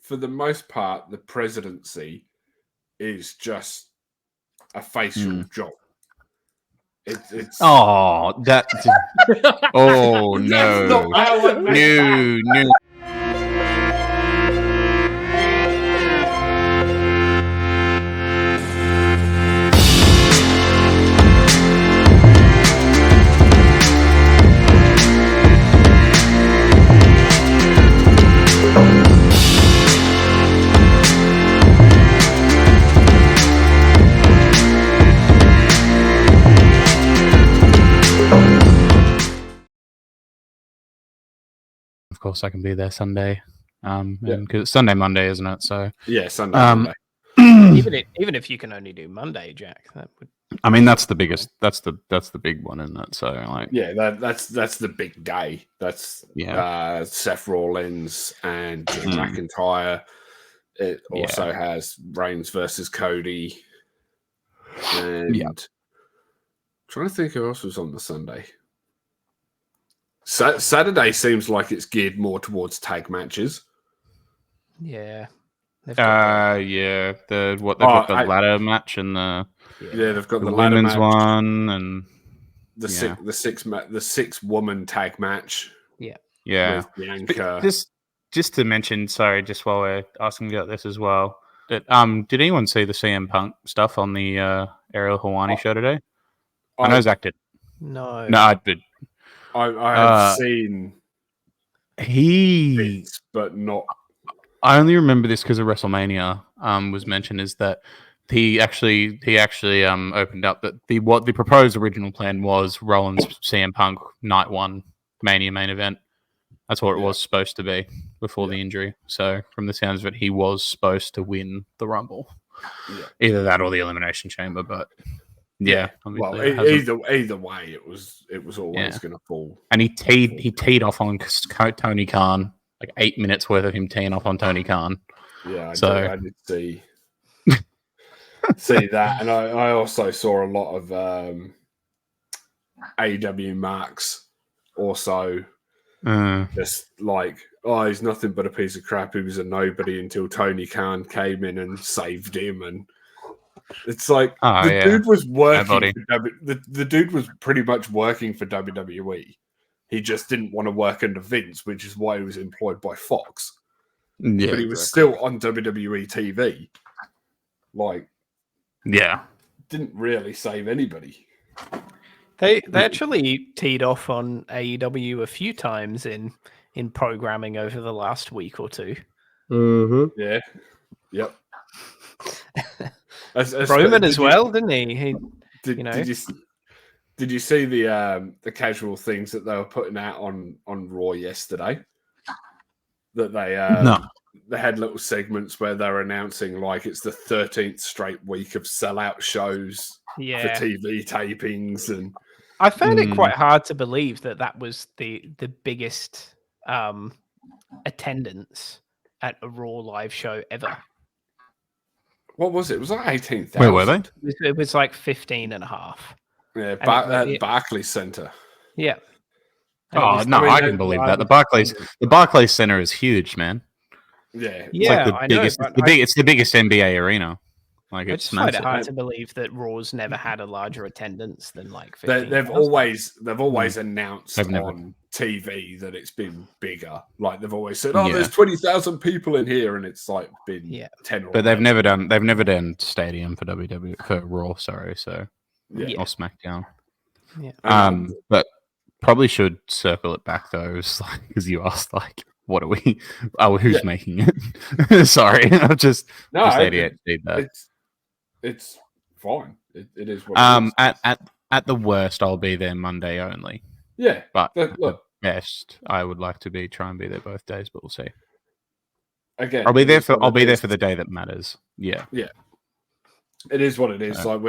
for the most part, the presidency is just a facial job. It's oh that oh That's no not how I meant that. no. Of course, I can be there Sunday, because it's Sunday, Monday, isn't it? So Yeah, Sunday, Monday. even if you can only do Monday, Jack, that would. I mean, that's the biggest. That's the big one, isn't it? So like, yeah, that's the big day. That's Seth Rollins and Drew McIntyre. It also has Reigns versus Cody, and trying to think who else was on the Sunday. Saturday seems like it's geared more towards tag matches. Yeah. they've got the ladder match and they've got the women's ladder match, one and the six woman tag match. Yeah. With Bianca. Just to mention, sorry, just while we're asking about this as well, that did anyone see the CM Punk stuff on the Ariel Helwani show today? I know Zach did. No, I did. I have seen bits, but not. I only remember this because of WrestleMania was mentioned, is that he actually opened up that what the proposed original plan was Rollins CM Punk night one Mania main event. That's what it was supposed to be before the injury. So from the sounds of it, he was supposed to win the Rumble. Yeah. Either that or the Elimination Chamber, but well, either way, it was always going to fall. And he teed off on Tony Khan, like 8 minutes worth of him teeing off on Tony Khan. Yeah, I did see that, and I also saw a lot of AEW marks also. Just like, he's nothing but a piece of crap. He was a nobody until Tony Khan came in and saved him, and it's like dude was working. The dude was pretty much working for WWE. He just didn't want to work under Vince, which is why he was employed by Fox. Yeah, but he was still on WWE TV. Like, didn't really save anybody. They actually teed off on AEW a few times in programming over the last week or two. Mm-hmm. Yeah. Yep. Roman as well, didn't he? Did you see the casual things that they were putting out on Raw yesterday? That they had little segments where they're announcing like it's the 13th straight week of sellout shows for TV tapings, and I found it quite hard to believe that was the biggest attendance at a Raw live show ever. What was it? It was like 18,000. Where were they? It was like 15 and a half. Yeah, at Barclays Center. Yeah. I can believe that. The Barclays Center is huge, man. Yeah. It's the biggest NBA arena. Like, I just find it hard to believe that Raw's never had a larger attendance than like 15. They've always announced on TV that it's been bigger. Like, they've always said, there's 20,000 people in here, and it's like been 10 or but they've never done stadium for for Raw, sorry, so or SmackDown. Yeah. But probably should circle it back though, because you asked like, what are we? Who's making it? Sorry, I'm just ADHD that. It's fine. It is what it is. At the worst, I'll be there Monday only. Yeah, but at the best, I would like to try and be there both days, but we'll see. Again, I'll be there for the day that matters. Yeah. It is what it is. Like,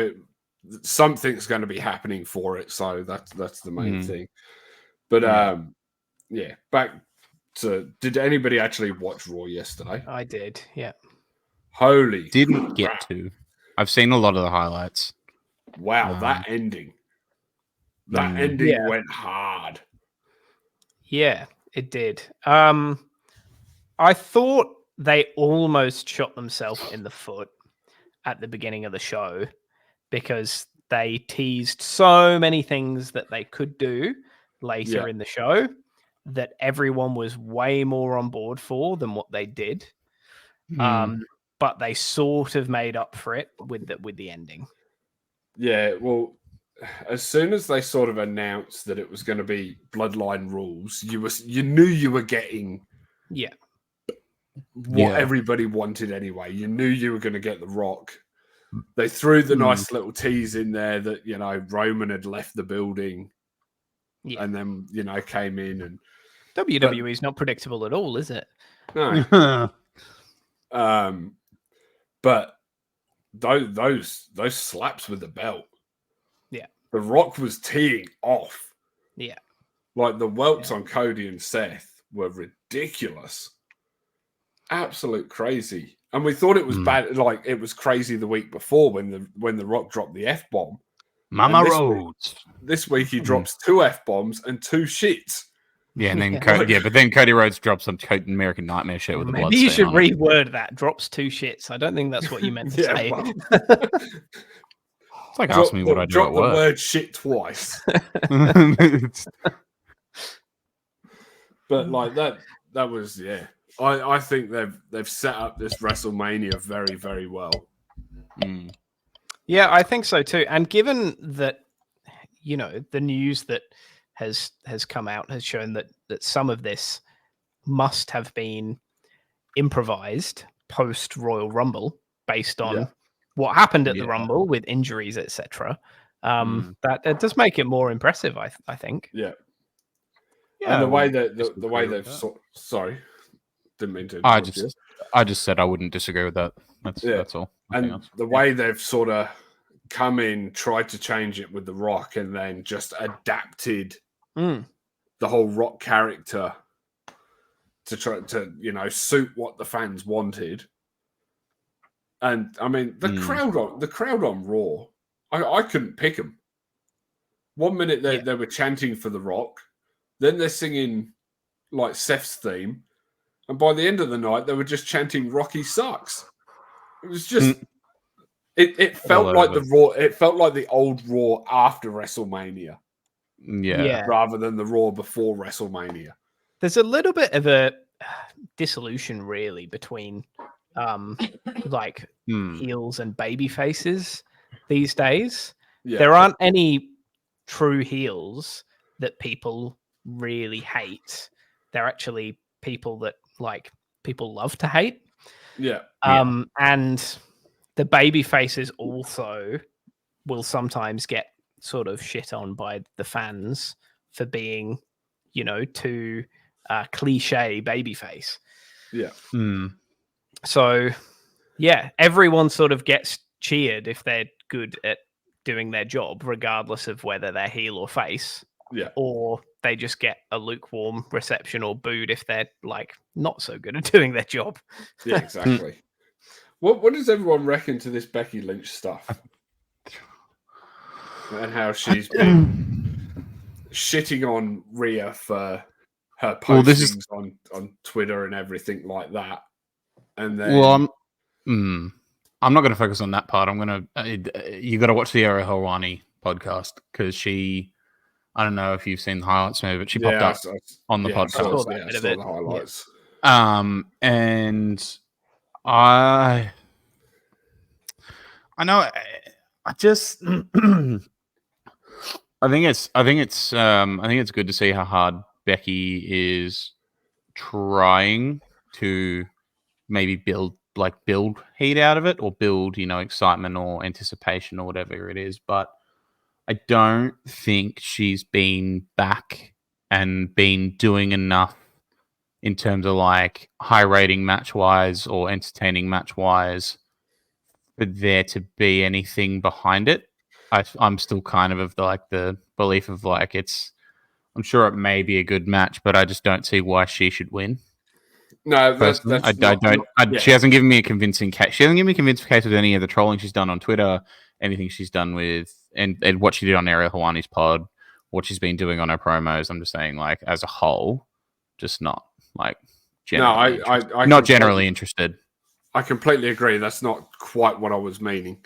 something's going to be happening for it, so that's the main thing. But back to, did anybody actually watch Raw yesterday? I did. Yeah. Holy didn't get to. I've seen a lot of the highlights. Wow, that ending. That ending went hard. Yeah, it did. I thought they almost shot themselves in the foot at the beginning of the show because they teased so many things that they could do later in the show that everyone was way more on board for than what they did. But they sort of made up for it with the ending. Yeah, well, as soon as they sort of announced that it was going to be Bloodline rules, you knew you were getting what everybody wanted anyway. You knew you were going to get The Rock. They threw the nice little tease in there that, you know, Roman had left the building and then, you know, came in. And WWE is not predictable at all, is it? No. But those slaps with the belt. Yeah. The Rock was teeing off. Yeah. Like the welts on Cody and Seth were ridiculous. Absolute crazy. And we thought it was bad, like it was crazy the week before when the Rock dropped the F-bomb. Mama Rhodes. This week he drops 2 F-bombs and 2 shits. Yeah, and then but then Cody Rhodes drops some American Nightmare shit with the blood. Maybe you should reword that. Drops 2 shits. I don't think that's what you meant to say. Well, it's like asking me what I do at work. Drop the word shit twice. But like that was I think they've set up this WrestleMania very, very well. Yeah, I think so too. And given that, you know, the news that has come out has shown that some of this must have been improvised post Royal Rumble based on what happened at the Rumble with injuries, etc. That does make it more impressive, I think. Yeah. And the way they've sorry, didn't mean to. I just said I wouldn't disagree with that. That's all. Nothing else. The way they've sort of come in, tried to change it with The Rock, and then just adapted the whole Rock character to try to, you know, suit what the fans wanted. And I mean, the crowd on Raw, I couldn't pick them. 1 minute they were chanting for The Rock, then they're singing like Seth's theme, and by the end of the night they were just chanting "Rocky sucks." It was just it felt like the Raw. It felt like the old Raw after WrestleMania, rather than the Raw before WrestleMania. There's a little bit of a dissolution, really, between like heels and baby faces these days. There aren't any true heels that people really hate. They're actually people that like people love to hate. And the baby faces also will sometimes get sort of shit on by the fans for being, you know, too cliche babyface. So everyone sort of gets cheered if they're good at doing their job, regardless of whether they're heel or face. Or they just get a lukewarm reception or booed if they're like not so good at doing their job. Yeah, exactly. What does everyone reckon to this Becky Lynch stuff? And how she's been shitting on Rhea for her postings on Twitter and everything like that. And then I'm not going to focus on that part. I'm going to you got to watch the Ariel Helwani podcast because she. I don't know if you've seen the highlights maybe, but she popped up on the podcast. I saw the highlights. And I know. I just I think it's good to see how hard Becky is trying to maybe build heat out of it or build, you know, excitement or anticipation or whatever it is, but I don't think she's been back and been doing enough in terms of like high rating match wise or entertaining match wise for there to be anything behind it. I'm still kind of the belief of like I'm sure it may be a good match, but I just don't see why she should win. No, she hasn't given me a convincing case. She hasn't given me a convincing case with any of the trolling she's done on Twitter, anything she's done with and what she did on Ariel Helwani's pod, what she's been doing on her promos. I'm just saying, like, as a whole, just not like Generally No, I not generally interested. I completely agree. That's not quite what I was meaning.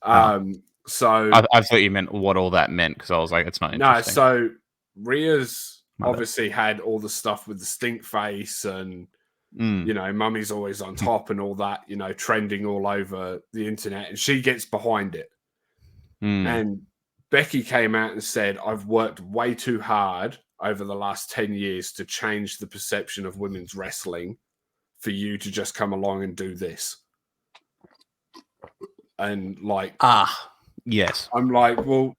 So I thought you meant what all that meant because I was like, it's not interesting. No, so Rhea's obviously had all the stuff with the stink face and you know, mummy's always on top and all that, you know, trending all over the internet, and she gets behind it. And Becky came out and said, I've worked way too hard over the last 10 years to change the perception of women's wrestling for you to just come along and do this. And like, yes, I'm like, well,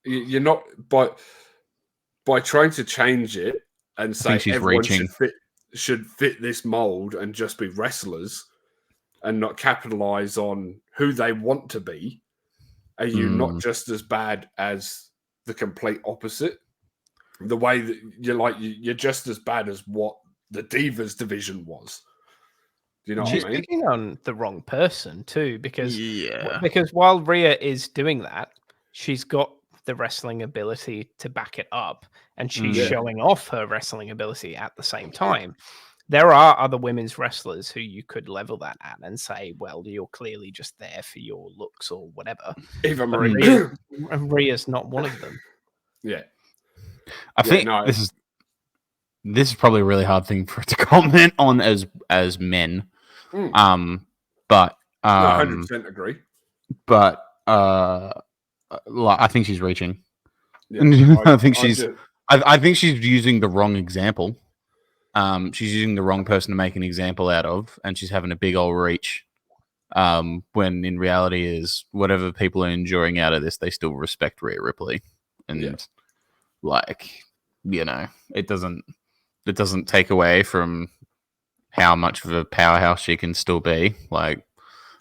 you're not by trying to change it and say everyone should fit this mold and just be wrestlers and not capitalize on who they want to be. Are you not just as bad as the complete opposite? The way that you're just as bad as what the Divas division was. Do you know what I mean? She's picking on the wrong person too, because while Rhea is doing that, she's got the wrestling ability to back it up, and she's showing off her wrestling ability at the same time. There are other women's wrestlers who you could level that at and say, well, you're clearly just there for your looks or whatever. Even Rhea's not one of them. Yeah. I think this is probably a really hard thing for it to comment on as men. But 100% agree. But I think she's reaching. Yeah, I think she's using the wrong example. She's using the wrong person to make an example out of, and she's having a big old reach. When in reality is whatever people are enjoying out of this, they still respect Rhea Ripley, and like, you know, it doesn't take away from how much of a powerhouse she can still be. Like,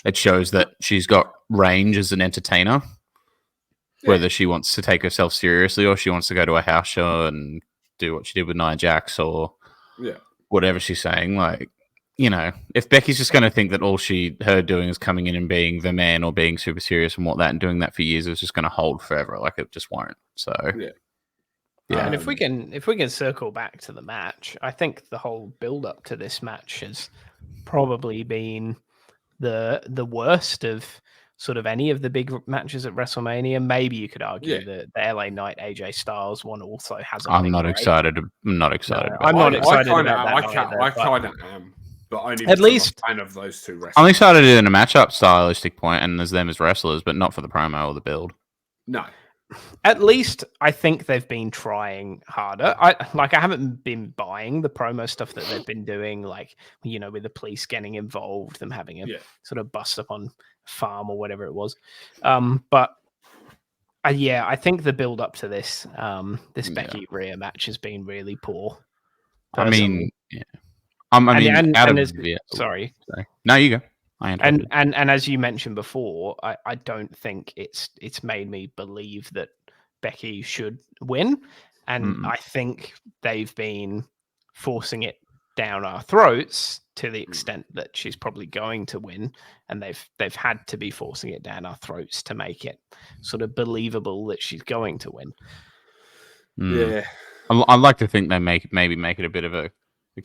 it shows that she's got range as an entertainer, whether she wants to take herself seriously or she wants to go to a house show and do what she did with Nia Jax or whatever she's saying. Like, you know, if Becky's just going to think that all her doing is coming in and being the man or being super serious and what that and doing that for years is just going to hold forever, like, it just won't. So and if we can circle back to the match, I think the whole build up to this match has probably been the worst of sort of any of the big matches at WrestleMania. Maybe you could argue that the LA Knight AJ Styles one also hasn't. I'm not excited. I'm not excited. I'm not excited about that. I kind of am, but only at least I'm a fan of those two wrestlers. I'm excited in a matchup stylistic point and as them as wrestlers, but not for the promo or the build. No. At least I think they've been trying harder. I haven't been buying the promo stuff that they've been doing, like, you know, with the police getting involved, them having a sort of bust up on farm or whatever it was. But I think the build up to this Becky Rhea match has been really poor. Personally. Sorry. No, you go. And as you mentioned before, I don't think it's made me believe that Becky should win, and I think they've been forcing it down our throats to the extent that she's probably going to win, and they've had to be forcing it down our throats to make it sort of believable that she's going to win. Yeah, I'd like to think they maybe make it a bit of a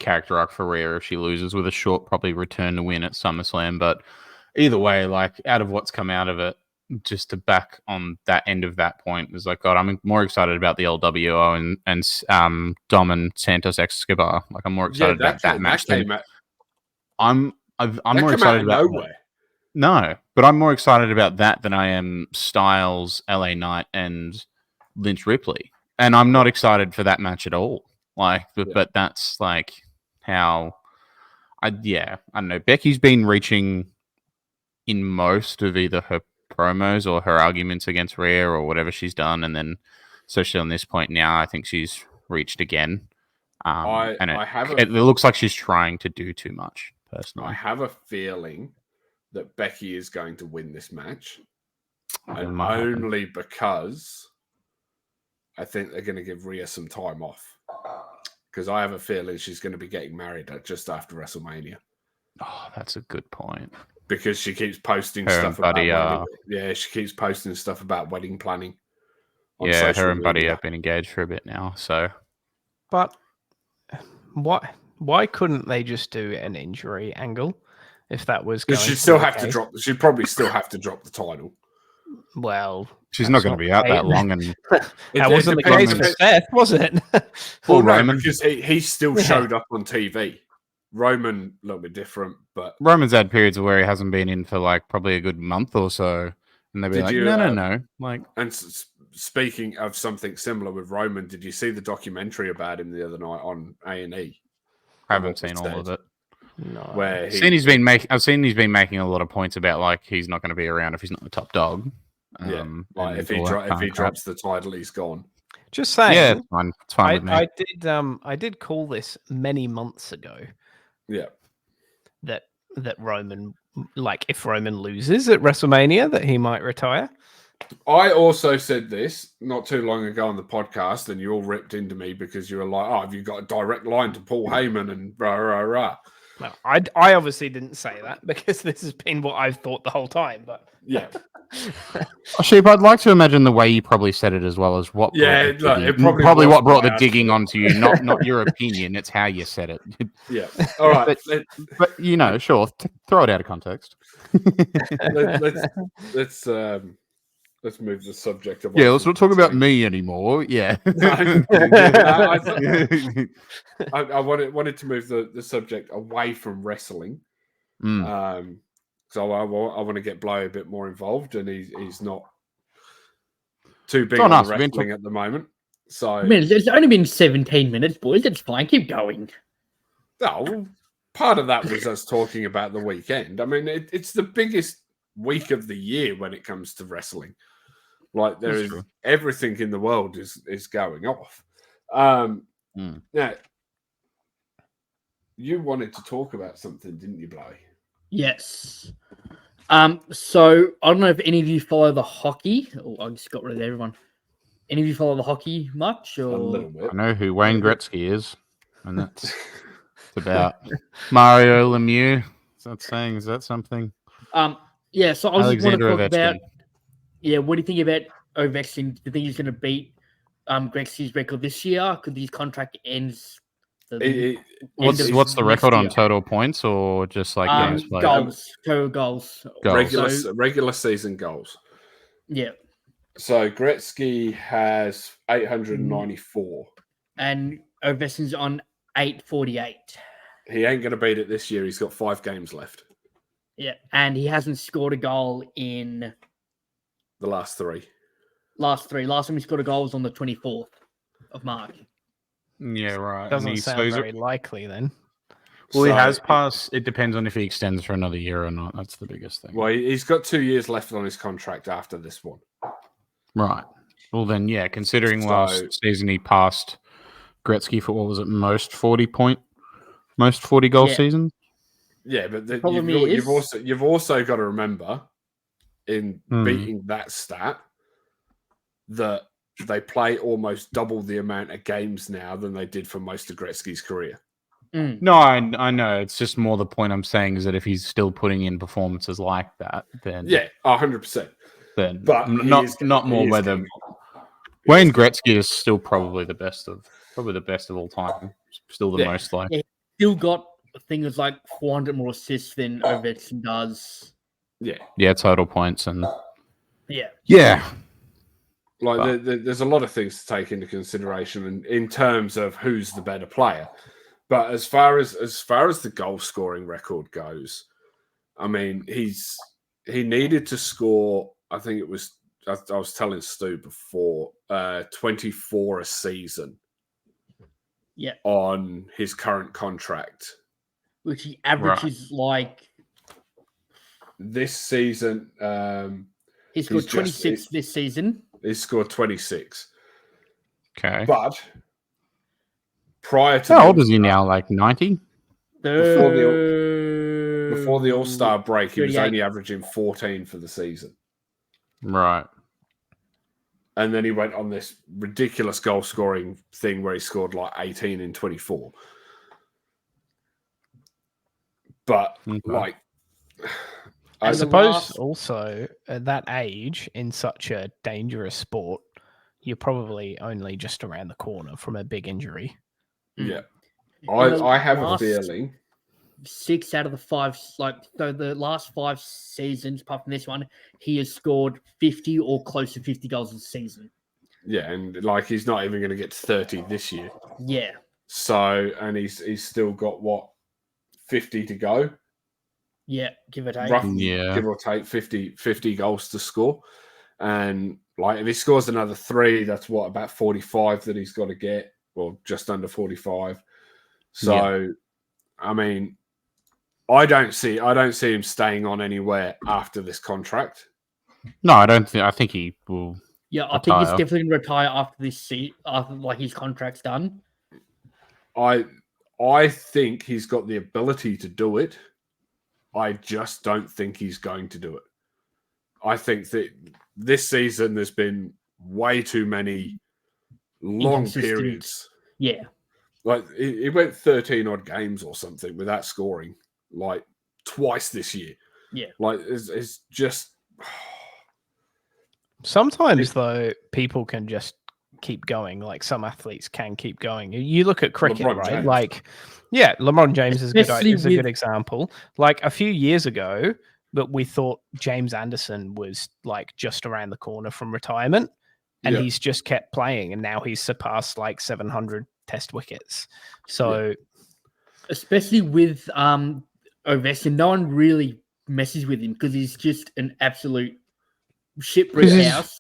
character arc for Rhea if she loses, with a short probably return to win at SummerSlam. But either way, like, out of what's come out of it, just to back on that end of that point, is like, God, I'm more excited about the LWO and Dom and Santos Escobar. Like, I'm more excited about that match. I'm more excited about nowhere. No, but I'm more excited about that than I am Styles, LA Knight, and Lynch Ripley, and I'm not excited for that match at all. Like, but that's like how I don't know. Becky's been reaching in most of either her promos or her arguments against Rhea or whatever she's done, and then especially on this point now, I think she's reached again. It looks like she's trying to do too much. Personally, I have a feeling that Becky is going to win this match, and only because I think they're going to give Rhea some time off. Because I have a feeling she's going to be getting married just after WrestleMania. Oh, that's a good point. Because she keeps posting stuff about she keeps posting stuff about wedding planning. Her and Buddy have been engaged for a bit now. So, but why Why couldn't they just do an injury angle if that was going? Because she'd to still be the have to case? drop. She'd probably still have to drop the title. Well, She's not going to be out that long, and that wasn't the case for Seth, was it? Well, no, Roman. because he still showed up on TV. Roman, a little bit different, but Roman's had periods where he hasn't been in for like probably a good month or so, and they'll be Did like, you, no, like. And speaking of something similar with Roman, did you see the documentary about him the other night on A&E? I haven't seen all of it. No. Where I've seen he's been making a lot of points about like he's not going to be around if he's not the top dog. Like if he drops the title, he's gone. Just saying. Yeah, it's fine with me. I did call this many months ago. Yeah. That Roman, like if Roman loses at WrestleMania, that he might retire. I also said this not too long ago on the podcast, and you all ripped into me because you were like, "Oh, have you got a direct line to Paul Heyman?" and rah rah rah. No, I obviously didn't say that because this has been what I've thought the whole time. But yeah, Sheep, I'd like to imagine the way you probably said it as well as what. Yeah, it probably what brought the digging onto you, not your opinion. It's how you said it. Yeah. All right, but you know, sure, throw it out of context. Let's move the subject. Yeah, let's not talk about me anymore. Yeah. I wanted to move the subject away from wrestling. So I want to get Blow a bit more involved, and he's not too big on wrestling at the moment. So it's only been 17 minutes, boys. It's fine. Keep going. Oh, part of that was us talking about the weekend. I mean, it's the biggest week of the year when it comes to wrestling. Like there is everything in the world is going off. Now, you wanted to talk about something, didn't you, Blowy? Yes. So I don't know if any of you follow the hockey. Oh, I just got rid of everyone. Any of you follow the hockey much? Or... A little bit. I know who Wayne Gretzky is, and that's about Mario Lemieux. Is that something? Yeah. So I was want to talk Ovechkin. about. Yeah, what do you think about Ovechkin? Do you think he's going to beat Gretzky's record this year? Because his contract ends. What's the record on total points or just like games played? Total goals. Regular season goals. Yeah. So Gretzky has 894. And Ovechkin's on 848. He ain't going to beat it this year. He's got 5 games left. Yeah, and he hasn't scored a goal in... The last 3. Last time he scored a goal was on the 24th of March. Yeah, right. Doesn't sound very likely then. Well, he has passed. It depends on if he extends for another year or not. That's the biggest thing. Well, he's got 2 years left on his contract after this one. Right. Well, then, yeah, considering last season he passed Gretzky for, what was it, most 40 goal season? Yeah, but you've also got to remember in beating that stat that they play almost double the amount of games now than they did for most of Gretzky's career. No, I know. It's just more the point I'm saying is that if he's still putting in performances like that, then 100%. Then, but not more whether Wayne Gretzky is still probably the best of all time. Still the most like. Yeah, still got things like 400 more assists than Ovechkin does. Yeah, total points and yeah. Like there's a lot of things to take into consideration in terms of who's the better player. But as far as the goal scoring record goes, I mean he needed to score. I think it was. I was telling Stu before 24 a season. Yeah. On his current contract, which he averages like this season. He scored 26 this season. He scored 26. Okay. But prior to how old is he now? Like 90? Before the All-Star break, he was only averaging 14 for the season. Right. And then he went on this ridiculous goal scoring thing where he scored like 18 in 24. But like, I suppose also at that age in such a dangerous sport, you're probably only just around the corner from a big injury. Yeah. I have a feeling 6 out of the 5, so the last 5 seasons, apart from this one, he has scored 50 or close to 50 goals a season. Yeah, and like he's not even going to get to 30 this year. Yeah. So, and he's still got what, 50 to go? Yeah, give or take. Give or take 50 goals to score. And like if he scores another 3, that's what, about 45 that he's got to get, or just under 45. So, I mean, I don't see him staying on anywhere after this contract. No, I don't think. I think he will. Yeah, I think he's definitely going to retire after this season, after like his contract's done. I think he's got the ability to do it. I just don't think he's going to do it. I think that this season there's been way too many long periods. Yeah. Like he went 13 odd games or something without scoring, like twice this year. Yeah. Like it's just. Sometimes though, people can just keep going. Like some athletes can keep going. You look at cricket, LeBron right? James. Like, yeah, LeBron James is a good example. Like a few years ago, but we thought James Anderson was like just around the corner from retirement, and he's just kept playing, and now he's surpassed like 700 Test wickets. So, especially with Ovechkin, no one really messes with him because he's just an absolute shipwreck house.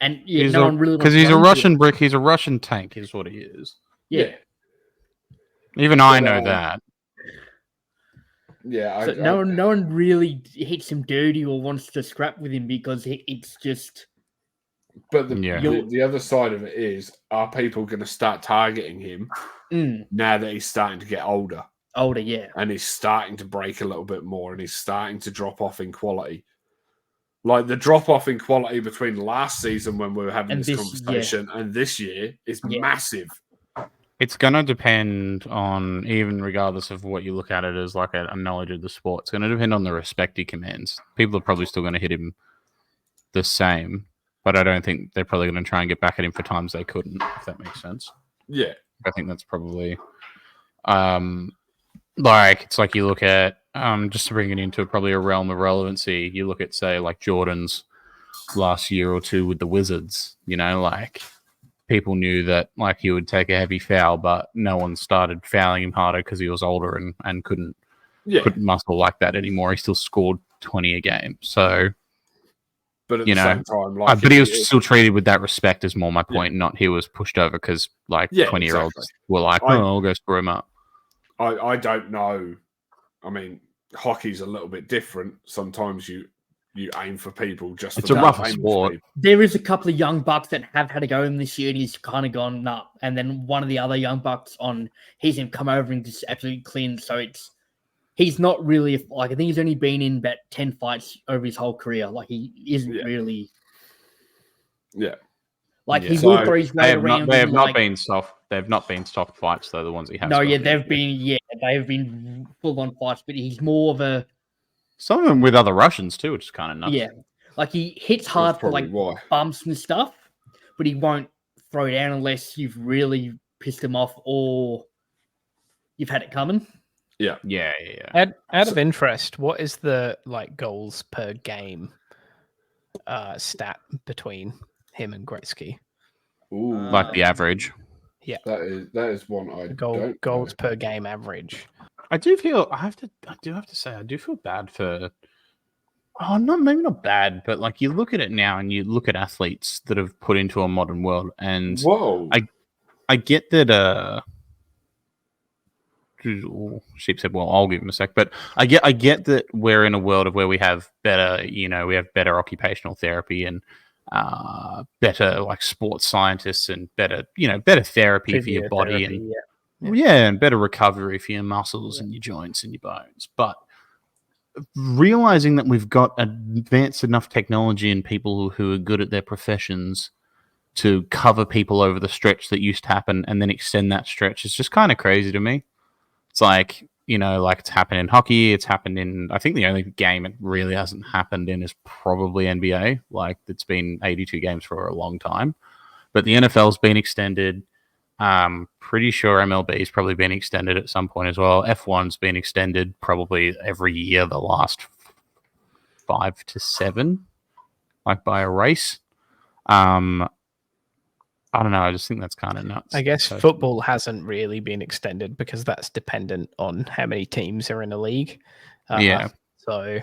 And no one really because he's a Russian brick. He's a Russian tank. Is what he is. Yeah. Even I know that. Yeah. So no one really hits him dirty or wants to scrap with him because it's just. But the other side of it is, are people going to start targeting him now that he's starting to get older? Older, yeah. And he's starting to break a little bit more, and he's starting to drop off in quality. Like the drop off in quality between last season when we were having this conversation and this year is massive. It's going to depend on, even regardless of what you look at it as like a knowledge of the sport, it's going to depend on the respect he commands. People are probably still going to hit him the same, but I don't think they're probably going to try and get back at him for times they couldn't, if that makes sense. Yeah. I think that's probably like, it's like you look at, just to bring it into probably a realm of relevancy, you look at, say, like Jordan's last year or two with the Wizards, you know, like people knew that like he would take a heavy foul, but no one started fouling him harder because he was older and couldn't muscle like that anymore. He still scored 20 a game. So, but at the same time, like, but he was still treated with that respect, is more my point, not he was pushed over because like 20-year-olds were like, I'll go screw him up. I don't know. I mean, hockey's a little bit different. Sometimes you aim for people just. It's a rough sport. There is a couple of young bucks that have had to go in this year, and he's kind of gone up. And then one of the other young bucks he's him come over and just absolutely clean. So he's not really like, I think he's only been in about 10 fights over his whole career. Like he isn't really. Yeah. Like he will throw his weight around. They have not been soft. They've not been soft fights though. The ones he has. No, they've been full on fights, but he's more of a. Some of them with other Russians too, which is kind of nuts. Yeah, like he hits hard for like bumps and stuff, but he won't throw down unless you've really pissed him off or you've had it coming. Yeah. Out of interest, what is the like goals per game stat between him and Gretzky? Ooh, like the average. Yeah, that is one I don't goals know. per game average. I do have to say I do feel bad for. Oh, maybe not bad, but like you look at it now and you look at athletes that have put into a modern world, and I get that. Sheep said, "Well, I'll give him a sec," but I get that we're in a world of where we have better, we have better occupational therapy and better like sports scientists and better therapy for your body and and better recovery for your muscles and your joints and your bones. But realizing that we've got advanced enough technology and people who are good at their professions to cover people over the stretch that used to happen and then extend that stretch is just kind of crazy to me. It's like, like it's happened in hockey. It's happened in, I think the only game it really hasn't happened in is probably NBA. Like it's been 82 games for a long time, but the NFL's been extended. Pretty sure MLB's probably been extended at some point as well. F1's been extended probably every year the last 5 to 7, like by a race. I don't know. I just think that's kind of nuts. I guess football hasn't really been extended because that's dependent on how many teams are in a league. So,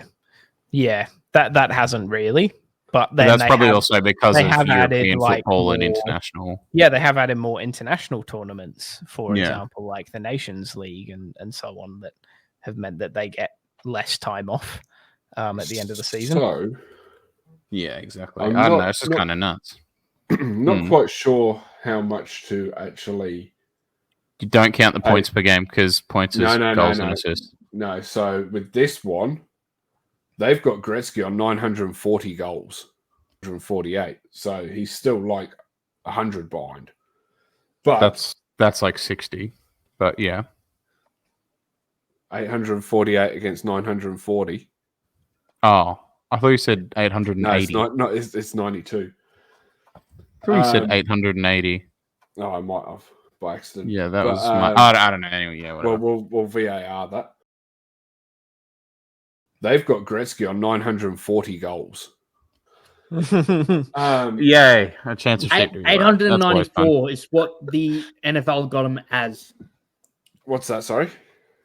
yeah, that hasn't really. But then that's probably also because of European football and international. Yeah, they have added more international tournaments, for example, like the Nations League and so on, that have meant that they get less time off at the end of the season. So, yeah, exactly. I don't know. It's just kind of nuts. Not quite sure how much to actually. You don't count the points per game because points is goals and assists. No, so with this one, they've got Gretzky on 940 goals, 148. So he's still like 100 behind. But that's like 60. But yeah, 848 against 940. Oh, I thought you said 880. No, it's 92. I thought you said 880. No, I might have by accident. Yeah, that was my. I don't know. Anyway, yeah. Whatever. We'll VAR that. They've got Gretzky on 940 goals. Yay! A chance of shit. 894 is what the NFL got him as. What's that? Sorry.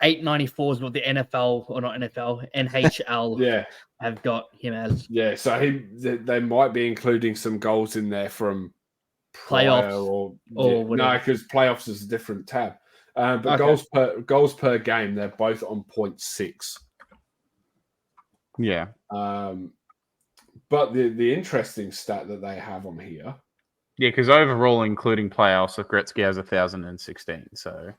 894 is what the NFL, or not NFL, NHL have got him as. Yeah, so they might be including some goals in there from playoffs or whatever. No, because playoffs is a different tab. But goals per game, they're both on 0.6. Yeah. But the interesting stat that they have on here. Yeah, because overall, including playoffs, Gretzky has 1,016. So,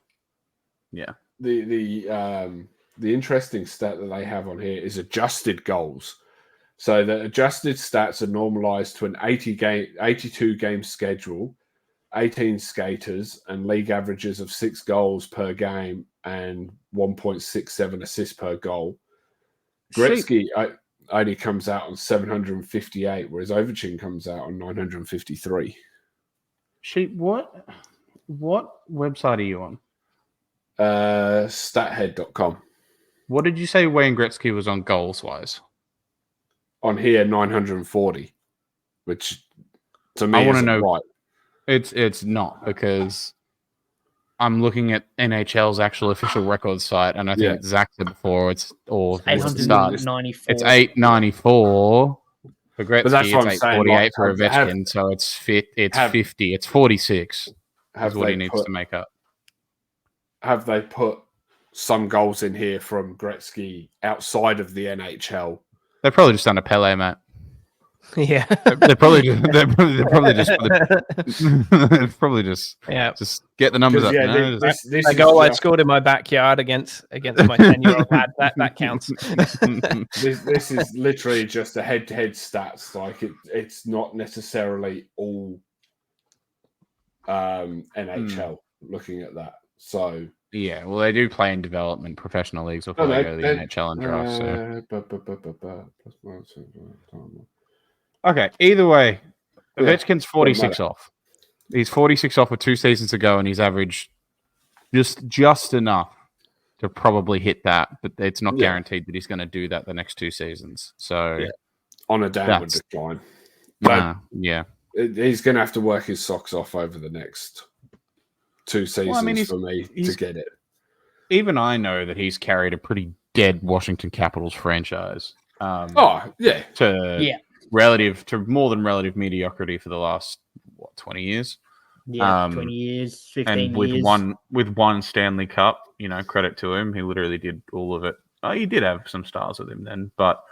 yeah. The interesting stat that they have on here is adjusted goals. So the adjusted stats are normalized to an 82 game schedule, 18 skaters, and league averages of 6 goals per game and 1.67 assists per goal. Gretzky only comes out on 758, whereas Ovechkin comes out on 953. Sheep, what website are you on? Stathead.com. What did you say Wayne Gretzky was on goals wise? On here, 940, which to me, I want to know. Right. It's not, because I'm looking at NHL's actual official records site, and I think Zach said before it's 894. It's 894 for Gretzky. But that's it's what I'm 848 saying, for Ovechkin, so it's 50. It's 46. Is what he needs to make up. Have they put some goals in here from Gretzky outside of the NHL? They've probably just done a Pele, mate. Yeah, they're probably just get the numbers up. This a goal I scored in my backyard against my 10-year-old lad. That counts. This is literally just a head-to-head stats. Like it's not necessarily all NHL looking at that. So yeah, well, they do play in development professional leagues before they go to the NHL and draft. So. Okay, either way, Ovechkin's 46 off. He's 46 off with 2 seasons ago, and he's averaged just enough to probably hit that, but it's not guaranteed that he's going to do that the next 2 seasons. So on a downward decline. He's going to have to work his socks off over the next 2 seasons for me to get it. Even I know that he's carried a pretty dead Washington Capitals franchise. Relative to more than relative mediocrity for the last 20 years. Yeah, 20 years, 15 and with years. with one Stanley Cup, credit to him, he literally did all of it. He did have some stars with him then, but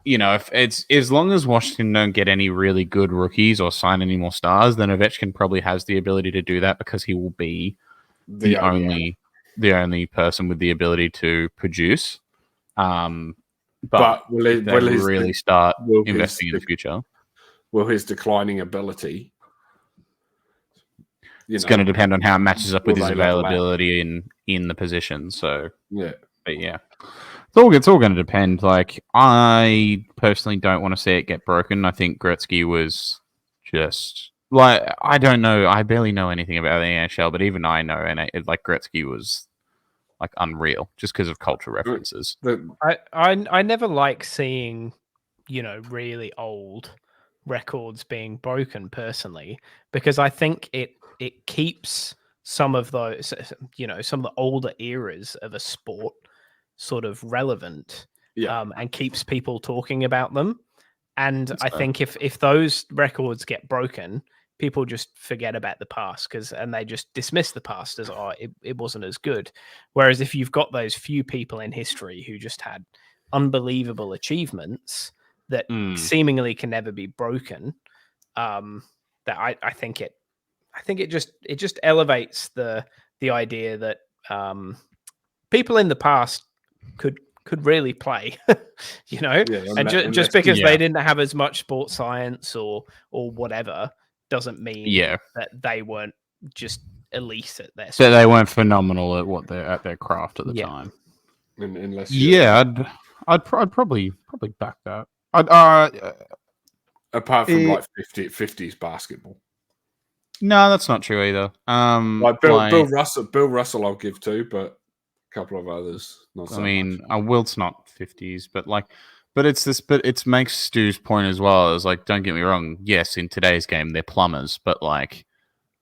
if it's as long as Washington don't get any really good rookies or sign any more stars, then Ovechkin probably has the ability to do that, because he will be the only person with the ability to produce. But will he really start investing in the future? Will his declining ability? It's going to depend on how it matches up with his availability in the position. So it's all going to depend. Like, I personally don't want to see it get broken. I think Gretzky was just like I don't know. I barely know anything about the NHL, but even I know, and like Gretzky was like unreal just because of cultural references. I never like seeing, really old records being broken personally, because I think it keeps some of those, some of the older eras of a sport sort of relevant, and keeps people talking about them. And I think if those records get broken, people just forget about the past and they just dismiss the past as, it wasn't as good. Whereas if you've got those few people in history who just had unbelievable achievements that seemingly can never be broken, that I think it just elevates the idea that people in the past could really play, and just because they didn't have as much sports science or whatever doesn't mean that they weren't just elite at their sport. That they weren't phenomenal at their craft at the time. Unless I'd probably back that. Apart from like 50s basketball. No, that's not true either. Like Bill Russell I'll give to, but a couple of others not so much. Wilt's not 50s, but it's this. But it makes Stu's point as well. Is like, don't get me wrong. Yes, in today's game they're plumbers, but like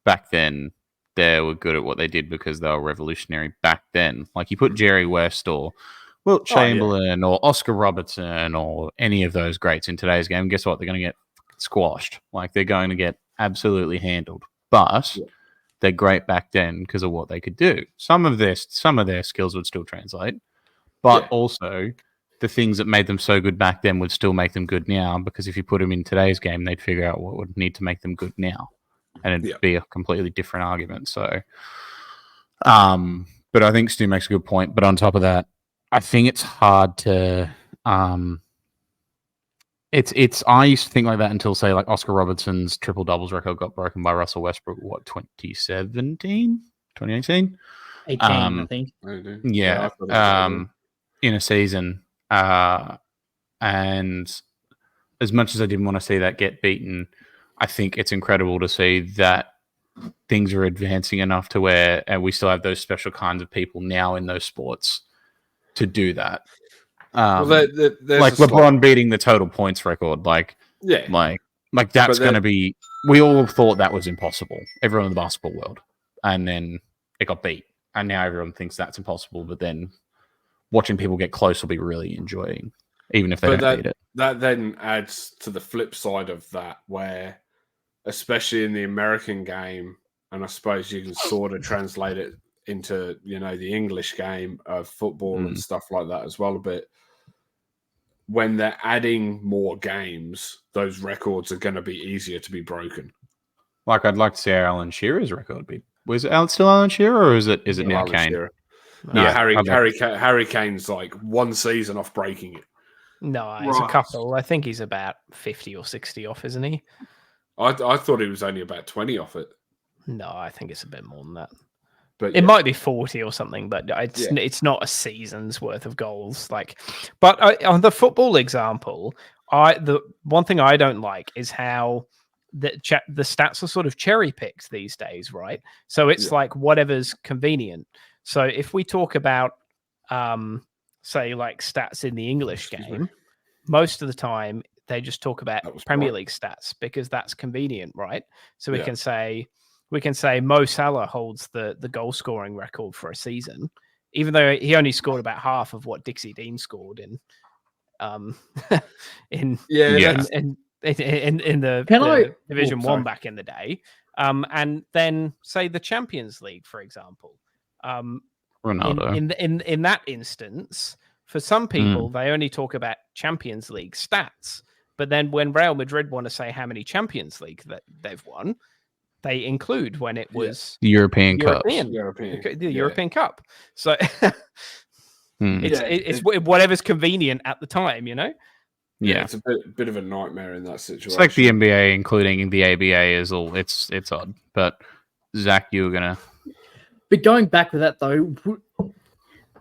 back then they were good at what they did because they were revolutionary back then. Like you put Jerry West or Wilt Chamberlain or Oscar Robertson or any of those greats in today's game, guess what? They're going to get squashed. Like they're going to get absolutely handled. But they're great back then because of what they could do. Some of their skills would still translate, but also the things that made them so good back then would still make them good now. Because if you put them in today's game, they'd figure out what would need to make them good now, and it'd be a completely different argument. So, but I think Stu makes a good point. But on top of that, I think it's hard to I used to think like that until say like Oscar Robertson's triple doubles record got broken by Russell Westbrook 2018 I think. In a season, and as much as I didn't want to see that get beaten, I think it's incredible to see that things are advancing enough to where we still have those special kinds of people now in those sports to do that. Like LeBron beating the total points record, like that's going to be. We all thought that was impossible. Everyone in the basketball world, and then it got beat, and now everyone thinks that's impossible. But then watching people get close will be really enjoying, even if they don't beat it. That then adds to the flip side of that, where, especially in the American game, and I suppose you can sort of translate it into the English game of football and stuff like that as well a bit. When they're adding more games, those records are going to be easier to be broken. Like I'd like to see Alan Shearer's record be. Was it still Alan Shearer, or is it now Alan Kane? Shearer. No, Harry Kane's like one season off breaking it. No, it's a couple. I think he's about 50 or 60 off, isn't he? I thought he was only about 20 off it. No, I think it's a bit more than that. But it might be 40 or something, but it's not a season's worth of goals. But on the football example, the one thing I don't like is how the stats are sort of cherry picked these days, right? So it's like whatever's convenient. So if we talk about, say, like stats in the English game, most of the time they just talk about Premier League stats because that's convenient, right? So we can say Mo Salah holds the goal scoring record for a season, even though he only scored about half of what Dixie Dean scored in the Division 1 back in the day. And then say the Champions League, for example. Ronaldo. In that instance, for some people, they only talk about Champions League stats. But then when Real Madrid want to say how many Champions League that they've won, they include when it was the European Cup. The European Cup. So it's whatever's convenient at the time, Yeah, it's a bit of a nightmare in that situation. It's like the NBA, including the ABA, is all. It's odd. But Zach, you were gonna. But going back with that though,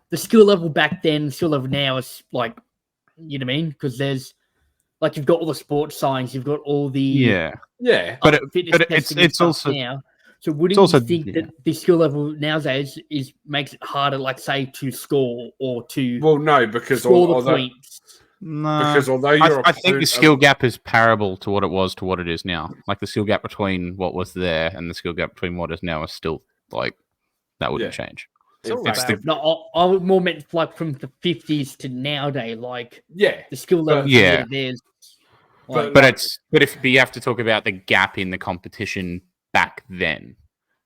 the skill level back then, skill level now is like, you know what I mean? Because there's like you've got all the sports science, you've got all the Yeah, But fitness it's testing and stuff also now. So wouldn't also- you think that the skill level nowadays makes it harder, like say, to score or to well, no, because score the although points? although your I think the skill gap is parable to what it was to what it is now. Like the skill gap between what was there and the skill gap between what is now is still like that wouldn't change. It's all It's about No, I would more meant like from the 50s to nowadays, like yeah, the skill level. yeah. There's But But you have to talk about the gap in the competition back then,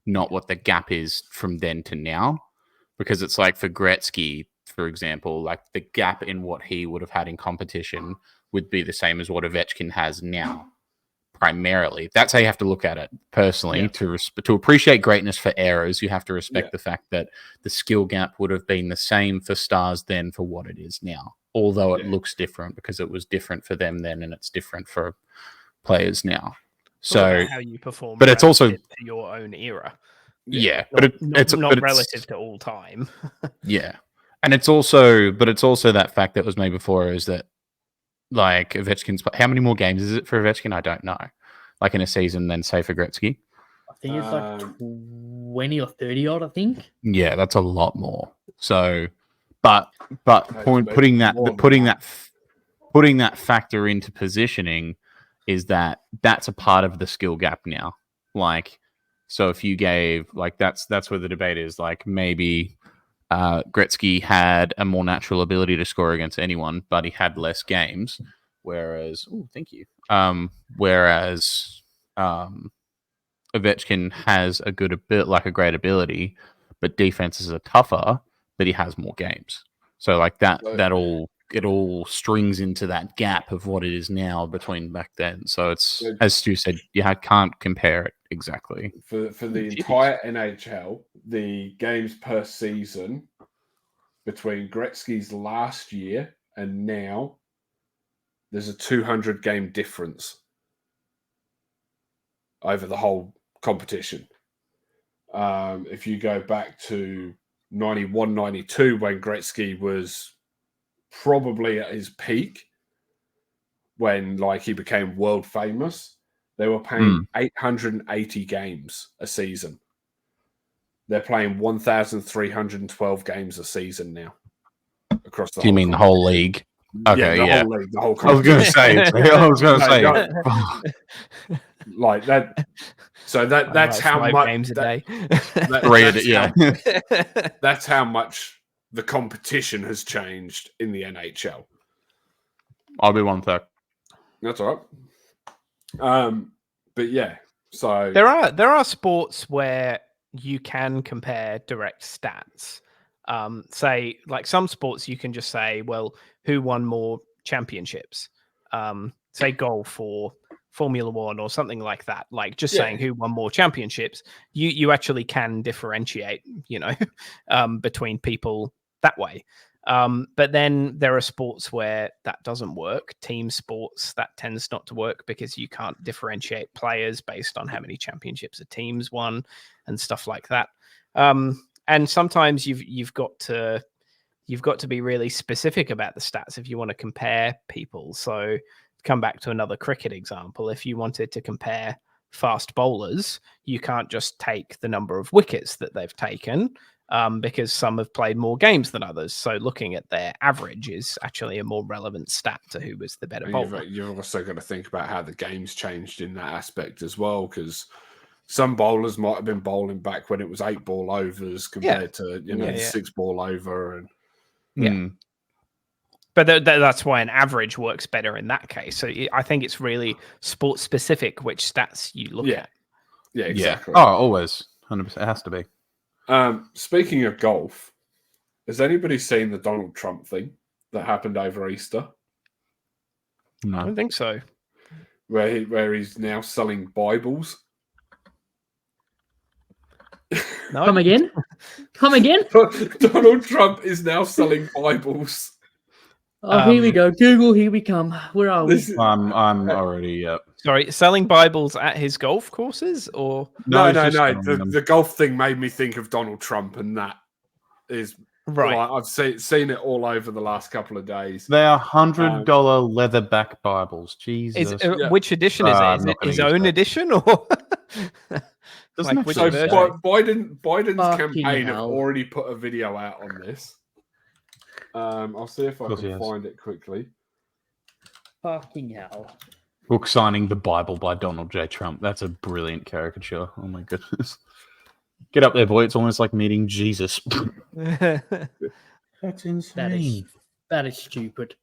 not what the gap is from then to now. Because it's like for Gretzky, for example, like the gap in what he would have had in competition would be the same as what Ovechkin has now. Primarily, that's how you have to look at it. Personally, to appreciate greatness for eras, you have to respect the fact that the skill gap would have been the same for stars then for what it is now. Although it looks different because it was different for them then, and it's different for players now. So how you perform, but it's also to your own era. it's relative to all time. Yeah, and it's also that fact that was made before is that like Ovechkin's. How many more games is it for Ovechkin? I don't know. Like in a season, than say for Gretzky. I think it's like 20 or 30 odd. I think. Yeah, that's a lot more. So, but putting that factor into positioning is that's a part of the skill gap now. Like, so if you gave like that's where the debate is. Like maybe Gretzky had a more natural ability to score against anyone, but he had less games. Whereas, Ovechkin has a great ability, but defenses are tougher, but he has more games. So like it all strings into that gap of what it is now between back then. So it's, as Stu said, you can't compare it exactly. For the entire NHL, the games per season between Gretzky's last year and now, there's a 200 game difference over the whole competition. If you go back to 91, 92, when Gretzky was probably at his peak, when like he became world famous, they were playing 880 games a season. They're playing 1,312 games a season now across the. Do you mean the whole league? Okay, yeah, whole league, the whole. I was going to say, like that. So that's how much games a day. That's how much the competition has changed in the NHL. I'll be 1 sec. That's all right. But yeah, so there are sports where you can compare direct stats. Say like some sports you can just say, well, who won more championships? Say golf or Formula One or something like that. Like just saying who won more championships. You actually can differentiate, between people that way. But then there are sports where that doesn't work. Team sports, that tends not to work because you can't differentiate players based on how many championships a team's won and stuff like that. And sometimes you've got to be really specific about the stats if you want to compare people. So come back to another cricket example. If you wanted to compare fast bowlers, you can't just take the number of wickets that they've taken, because some have played more games than others. So looking at their average is actually a more relevant stat to who was the better bowler. You've also got to think about how the game's changed in that aspect as well, because some bowlers might have been bowling back when it was 8 ball overs compared to 6 ball over, and But that's why an average works better in that case. So I think it's really sport specific which stats you look at. Yeah, exactly. Oh, always 100%. It has to be. Speaking of golf, has anybody seen the Donald Trump thing that happened over Easter? No, I don't think so. Where he's now selling Bibles. No. Come again? Donald Trump is now selling Bibles. Oh, here we go. Google, here we come. Where are we? I'm already up. Sorry, selling Bibles at his golf courses, or No. The golf thing made me think of Donald Trump, and that is Right. Like, I've seen it all over the last couple of days. They are $100 leatherback Bibles. Jesus. Which edition is it? Is it his own edition or like which so version? Biden's campaign have hell. already put a video out on this. I'll see if I can find it quickly. Fucking hell. Book signing the Bible by Donald J. Trump. That's a brilliant caricature. Oh my goodness. Get up there, boy. It's almost like meeting Jesus. That's insane. That is stupid.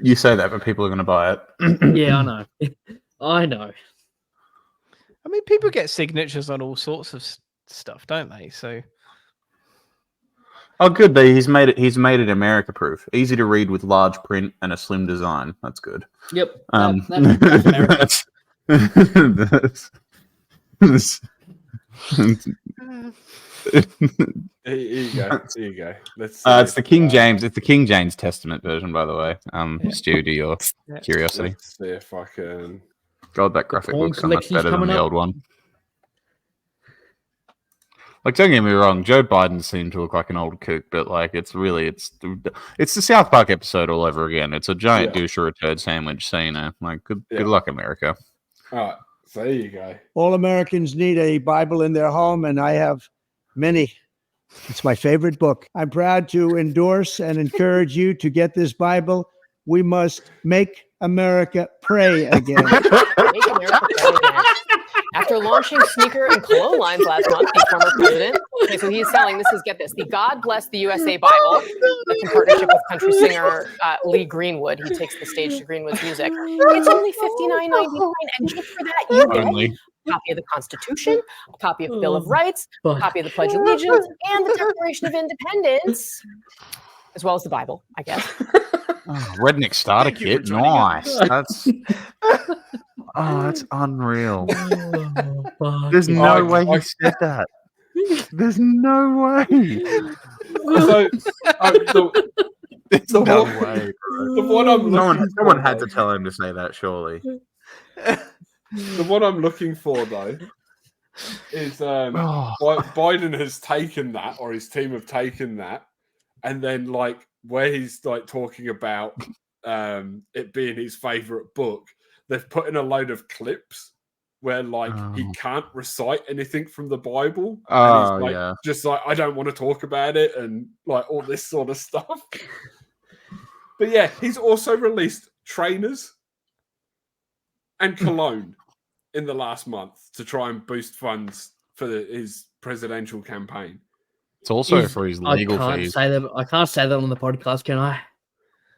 You say that, but people are going to buy it. Yeah, I know. I know. I mean, people get signatures on all sorts of stuff, don't they? So, oh, good. He's made it America proof. Easy to read with large print and a slim design. That's good. Yep. That's America. Here you go. Let's. It's the King James. It's the King James Testament version, by the way. Stu, to your curiosity. Let's see if I can. God, that graphic looks so much better than coming the up. old one. Like, don't get me wrong, Joe Biden seemed to look like an old kook, but like, it's the South Park episode all over again. It's a giant douche or a turd sandwich. So like, good luck, America. All right, so there you go. All Americans need a Bible in their home, and I have many. It's my favorite book. I'm proud to endorse and encourage you to get this Bible. We must make America pray again. Make America pray again. After launching sneaker and cologne lines last month, the former president, so he's selling, the God Bless the USA Bible, that's in partnership with country singer Lee Greenwood. He takes the stage to Greenwood's music. It's only $59.99, and just for that, you get a copy of the Constitution, a copy of the Bill of Rights, a copy of the Pledge of Allegiance, and the Declaration of Independence, as well as the Bible, I guess. Redneck starter kit, nice. That's unreal. There's no way he said that. There's no way. There's no way. Someone had to tell him to say that, surely. The one I'm looking for, though, is Biden has taken that, or his team have taken that, and then like where he's like talking about it being his favorite book, they've put in a load of clips where like he can't recite anything from the Bible. And he's like, just like, I don't want to talk about it, and like all this sort of stuff. But yeah, he's also released trainers and cologne in the last month to try and boost funds for his presidential campaign. It's also for his legal fees. I can't say that on the podcast, can I?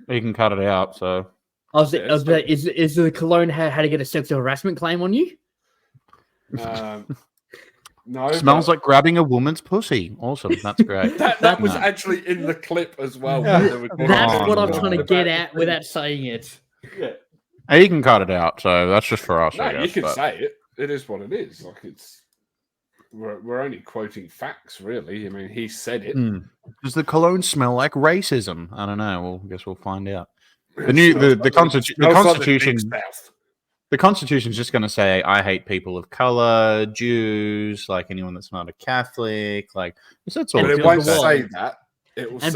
You can cut it out. So, is the cologne how to get a sexual harassment claim on you? No. Smells like grabbing a woman's pussy. Awesome. That's great. that was actually in the clip as well. That's what I'm trying to get at without saying it. Yeah. You can cut it out, so that's just for us. No, I guess, you can say it. It is what it is. Like we're only quoting facts, really. I mean, he said it. Does the cologne smell like racism? I don't know. Well, I guess we'll find out. The Constitution. The Constitution's just going to say, "I hate people of color, Jews, like anyone that's not a Catholic." Like, that's all. But it won't say that. It will And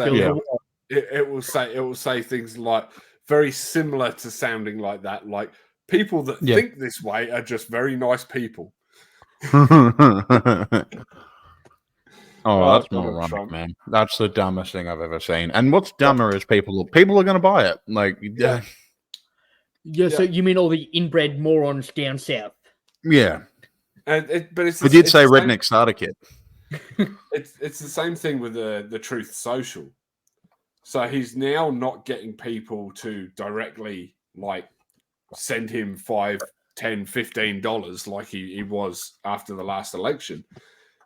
say. It will say things like very similar to sounding like that. Like people that think this way are just very nice people. That's moronic, man. That's the dumbest thing I've ever seen. And what's dumber is people are going to buy it. Like, So you mean all the inbred morons down south? Yeah. But it's. We did say redneck starter kit. It's the same thing with the Truth Social. So he's now not getting people to directly like send him $5, $10, $15 like he was after the last election.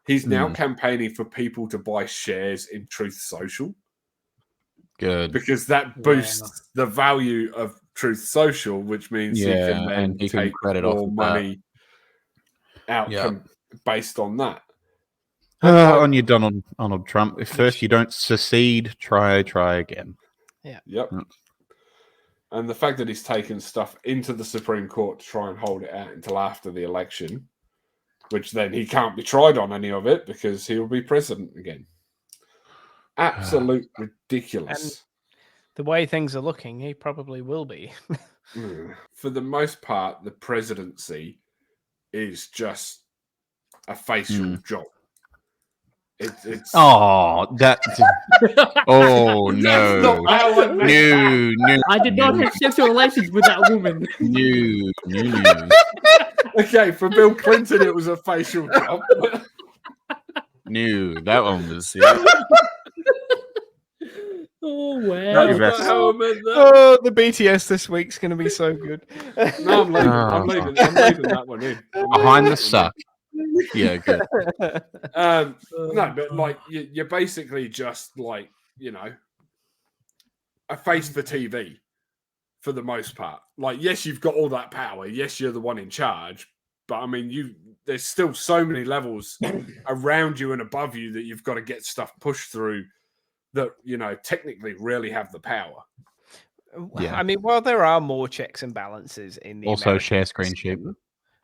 He's now campaigning for people to buy shares in Truth Social. Good. Because that boosts the value of Truth Social, which means he can then take credit more money out based on that. On you, Donald Trump. If first you don't secede, try again. Yeah. Yep. And the fact that he's taken stuff into the Supreme Court to try and hold it out until after the election, which then he can't be tried on any of it because he'll be president again. Absolute ridiculous. The way things are looking, he probably will be. For the most part, the presidency is just a facial job. It's Oh, that. Oh no! not how I made No! I did not have sexual relations with that woman. No. Okay, for Bill Clinton, it was a facial job. No, that one was. Oh wow! That's not how I meant that. Oh, the BTS this week's going to be so good. No, I'm leaving. I'm leaving that one in. Behind the suck. Yeah, good. No, but like you're basically just like, you know, a face for TV for the most part. Like, yes, you've got all that power. Yes, you're the one in charge. But I mean, there's still so many levels around you and above you that you've got to get stuff pushed through that, you know, technically really have the power. Yeah. I mean, while there are more checks and balances in the Also, American share screen system, ship.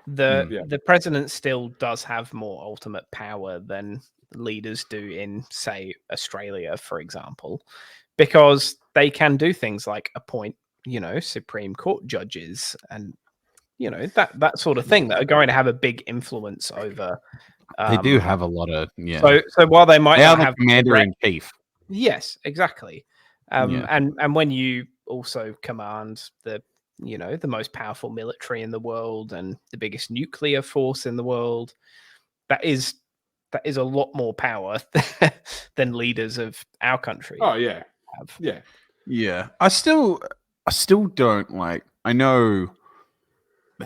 the president still does have more ultimate power than leaders do in, say, Australia, for example, because they can do things like appoint, you know, Supreme Court judges and, you know, that sort of thing that are going to have a big influence over. They do have a lot of So while they might not the have commander in chief. Yes, exactly. And when you also command the, you know, the most powerful military in the world and the biggest nuclear force in the world, that is a lot more power than leaders of our country. Oh yeah, have. Yeah. I still don't like. I know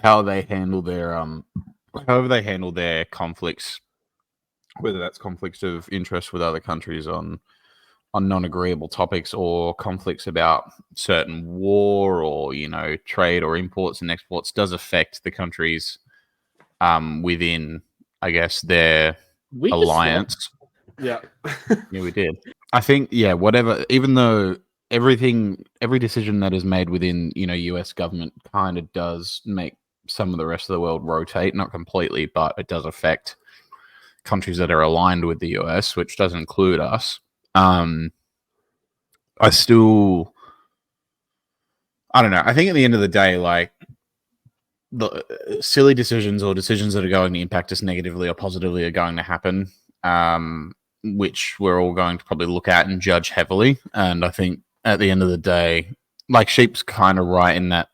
how they handle their however they handle their conflicts, whether that's conflicts of interest with other countries on non-agreeable topics or conflicts about certain war or, you know, trade or imports and exports does affect the countries within, I guess, their alliance. Yeah. Yeah, we did. I think, whatever, even though every decision that is made within, you know, US government kind of does make some of the rest of the world rotate, not completely, but it does affect countries that are aligned with the US, which does include us. I don't know. I think at the end of the day, like, the silly decisions or decisions that are going to impact us negatively or positively are going to happen, which we're all going to probably look at and judge heavily. And I think at the end of the day, like, Sheep's kind of right in that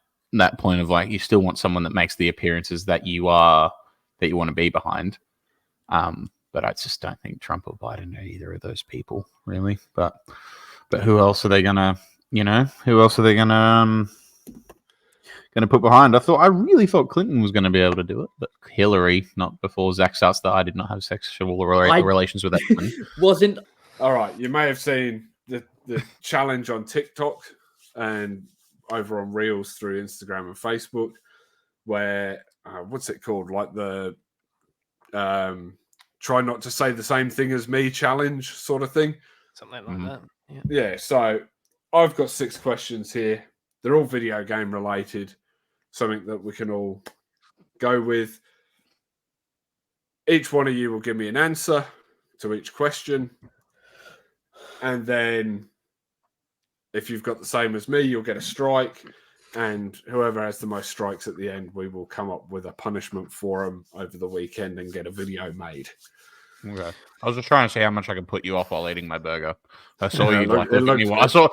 point of, like, you still want someone that makes the appearances that you want to be behind. But I just don't think Trump or Biden are either of those people, really. But who else are they gonna, you know? Who else are they gonna put behind? I really thought Clinton was gonna be able to do it, but Hillary, not before Zach starts that I did not have sexual relations with that woman. Wasn't. All right, you may have seen the challenge on TikTok and over on Reels through Instagram and Facebook, where what's it called? Like the try not to say the same thing as me challenge sort of thing. Something like that. Yeah, so I've got 6 questions here. They're all video game related, something that we can all go with. Each one of you will give me an answer to each question. And then if you've got the same as me, you'll get a strike. And whoever has the most strikes at the end, we will come up with a punishment for them over the weekend and get a video made. Okay. I was just trying to see how much I could put you off while eating my burger. I saw you look at me. I saw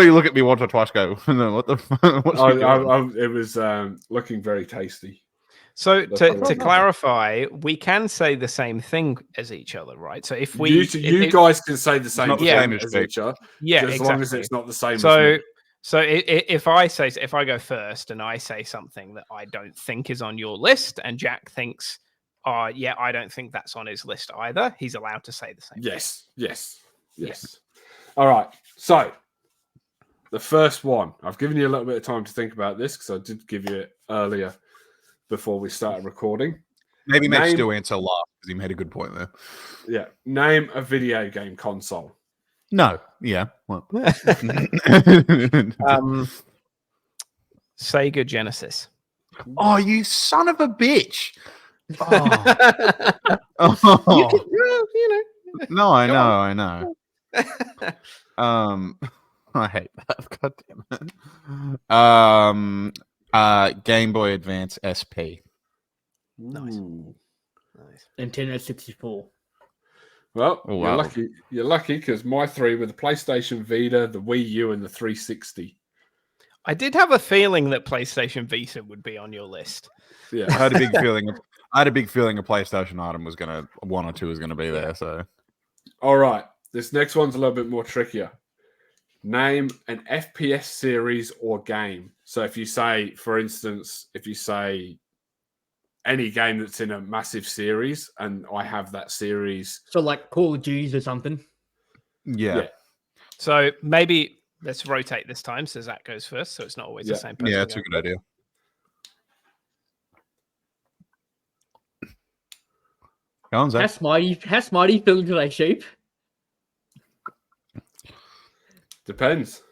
you look at me once or twice. Go, what the? It was looking very tasty. So to clarify, we can say the same thing as each other, right? So if we, you guys can say the same thing as each other, as long as it's not the same. So if I go first and I say something that I don't think is on your list, and Jack thinks, I don't think that's on his list either, he's allowed to say the same. Yes. All right. So the first one, I've given you a little bit of time to think about this because I did give you it earlier before we started recording. Maybe make Stu answer last because he made a good point there. Yeah. Name a video game console. No. Yeah. What? Sega Genesis. Oh, you son of a bitch. Oh. You know. No, I know. I hate that. God damn it. Game Boy Advance SP. Nice. Ooh. Nice. Nintendo 64. Well, Oh, you're wow. lucky. You're lucky because my three were the PlayStation Vita, the Wii U, and the 360. I did have a feeling that PlayStation Vita would be on your list. Yeah. I had a big feeling. I had a big feeling a PlayStation item was one or two was gonna be there. So All right. This next one's a little bit more trickier. Name an FPS series or game. So if you say, for instance, any game that's in a massive series, and I have that series. So like Call of Duty or something. yeah. So maybe let's rotate this time so Zach goes first, so it's not always the same person. Yeah, that's a going. good idea. Go on, Zach. How smarty feeling today, Sheep? Depends.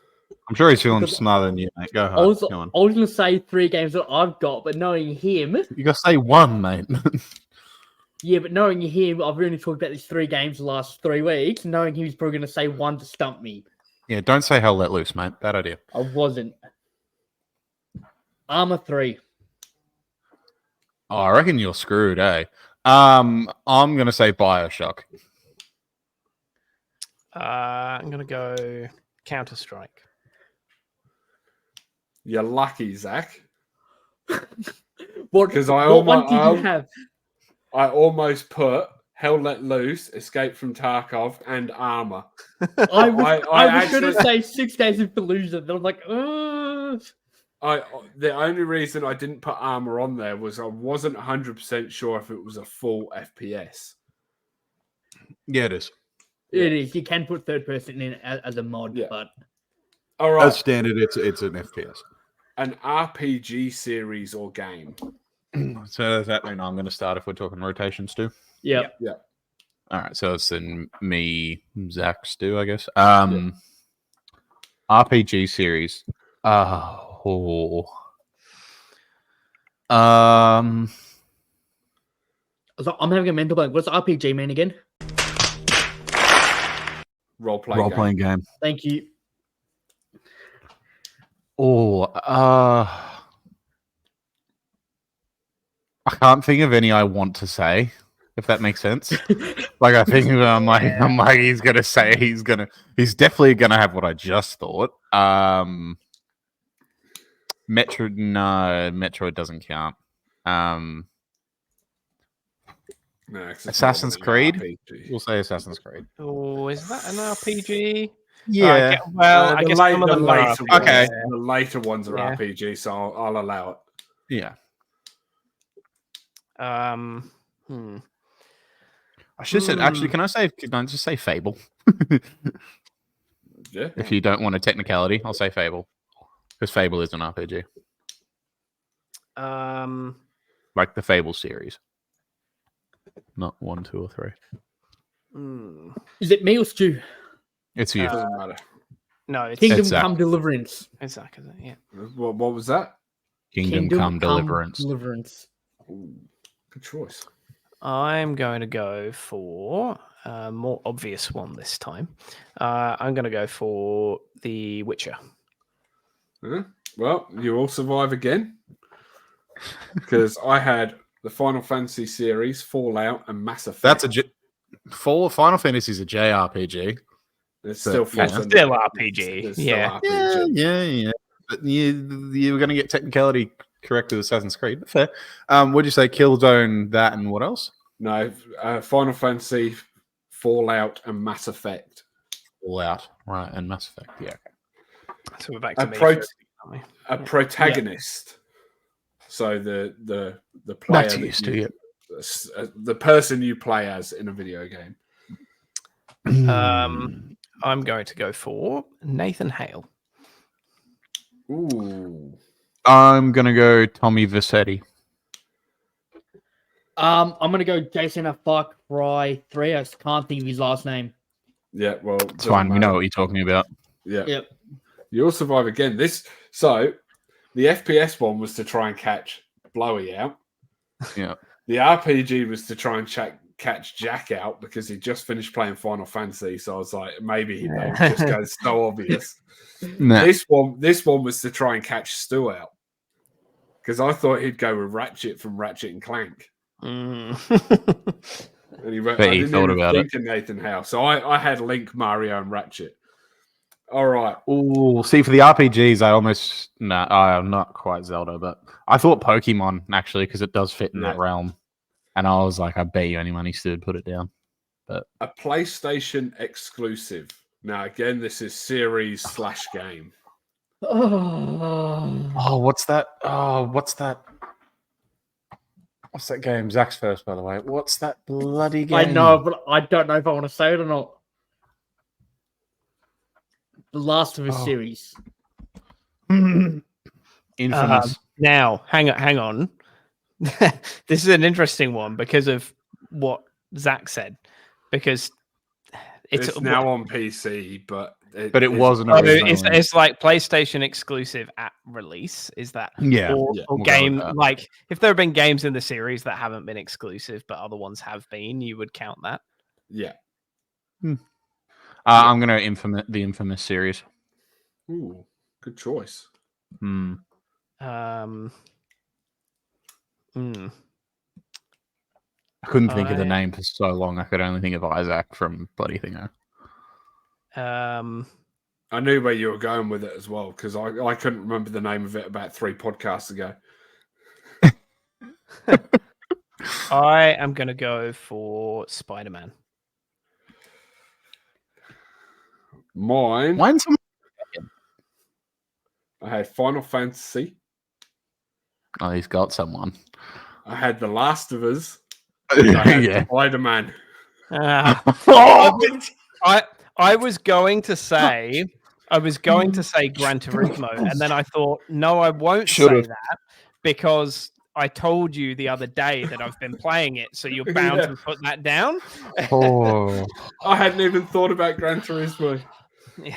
I'm sure he's feeling smarter than you, mate. Go I was ahead. Go on. going to say 3 games that I've got, but knowing him, You gotta say one, mate. yeah, but knowing him, I've only talked about these 3 games the last 3 weeks. Knowing he was probably going to say one to stump me. Yeah, don't say hell let loose, mate. Bad idea. I wasn't. Armor 3. Oh, I reckon you're screwed, eh? I'm gonna say Bioshock. I'm going to go Counter-Strike. You're lucky, Zach. What 'Cause what one did you have? I almost put Hell Let Loose, Escape from Tarkov, and Armor. I was actually- going to say 6 Days of Fallujah. Then I'm like, ugh. The only reason I didn't put Armor on there was I wasn't 100% sure if it was a full FPS. Yeah, it is. It is. You can put third person in as a mod, Yeah. but All right. As standard, it's an FPS. An RPG series or game. So does that mean I'm going to start if we're talking rotations too? yeah. All right, so it's then me, Zach, Stu, I guess. RPG series. So I'm having a mental blank. What's RPG mean again? Role-playing game. game. Thank you. I can't think of any I want to say, if that makes sense. Like I think I'm like he's definitely gonna have what I just thought. Metroid doesn't count. No, 'cause it's Assassin's more than an Creed? RPG. We'll say Assassin's Creed. Oh, is that an RPG? Yeah. Well, I the guess late- some of the them are later RPG. Okay. ones- the later ones are Yeah. RPG, so I'll allow it. Yeah. I should have said. Actually, can I just say Fable? Yeah. If you don't want a technicality, I'll say Fable because Fable is an RPG, like the Fable series, not 1, 2, or 3. Is it me or Stu? It's you. Doesn't matter. No, it's Kingdom Zach. Come Deliverance. Zach, isn't it? Yeah. What was that? Kingdom Come Deliverance. Deliverance. Ooh, good choice. I'm going to go for a more obvious one this time. I'm going to go for The Witcher. Huh? Well, you all survive again because I had the Final Fantasy series, Fallout, and Mass Effect. Final Fantasy is a JRPG. It's still Yeah. falls under- Still RPG. it's still Yeah. RPG. Yeah. But you were going to get technicality correct with Assassin's Creed. Fair. What'd you say? Killzone, that, and what else? No, Final Fantasy, Fallout, and Mass Effect. Fallout, right, and Mass Effect. Yeah. So we're back to A me. pro- first, aren't we? A protagonist. So the player That's that used you- to the person you play as in a video game. I'm going to go for Nathan Hale. Ooh. I'm gonna go Tommy Vercetti. I'm gonna go Jason Far Cry 3. I just can't think of his last name. Yeah, well, It's fine. We know what you're talking about. Yeah. Yep. You'll survive again. So the FPS one was to try and catch Blowy out. Yeah. The RPG was to try and catch Jack out because he just finished playing Final Fantasy. So I was like, maybe they would just go so obvious. Nah. This one was to try and catch Stu out because I thought he'd go with Ratchet from Ratchet and Clank. Mm. And he went, But I he didn't thought even about think of Nathan Howe. So I had Link, Mario, and Ratchet. All right. Oh, see, for the RPGs, I'm not quite Zelda, but I thought Pokemon actually because it does fit in that realm, and I was like, I bet you any money Stu put it down. But a PlayStation exclusive. Now again, this is series / game. oh, what's that? What's that game? Zach's first, by the way. What's that bloody game? I know, but I don't know if I want to say it or not. The Last of Us series. Infamous. Now, hang on. This is an interesting one because of what Zach said. Because it's now on PC, but it wasn't. It's like PlayStation exclusive at release. Is that or game like if there have been games in the series that haven't been exclusive, but other ones have been, you would count that? Yeah. I'm gonna the Infamous series. Ooh, good choice. I couldn't think of the name for so long. I could only think of Isaac from Bloody Thingo. I knew where you were going with it as well because I couldn't remember the name of it about 3 podcasts ago. I am going to go for Spider-Man. Mine's I had Final Fantasy. Oh, he's got someone. I had The Last of Us. I had Spider-Man. I was going to say Gran Turismo, and then I thought, no, I won't say that because I told you the other day that I've been playing it, so you're bound to put that down. I hadn't even thought about Gran Turismo.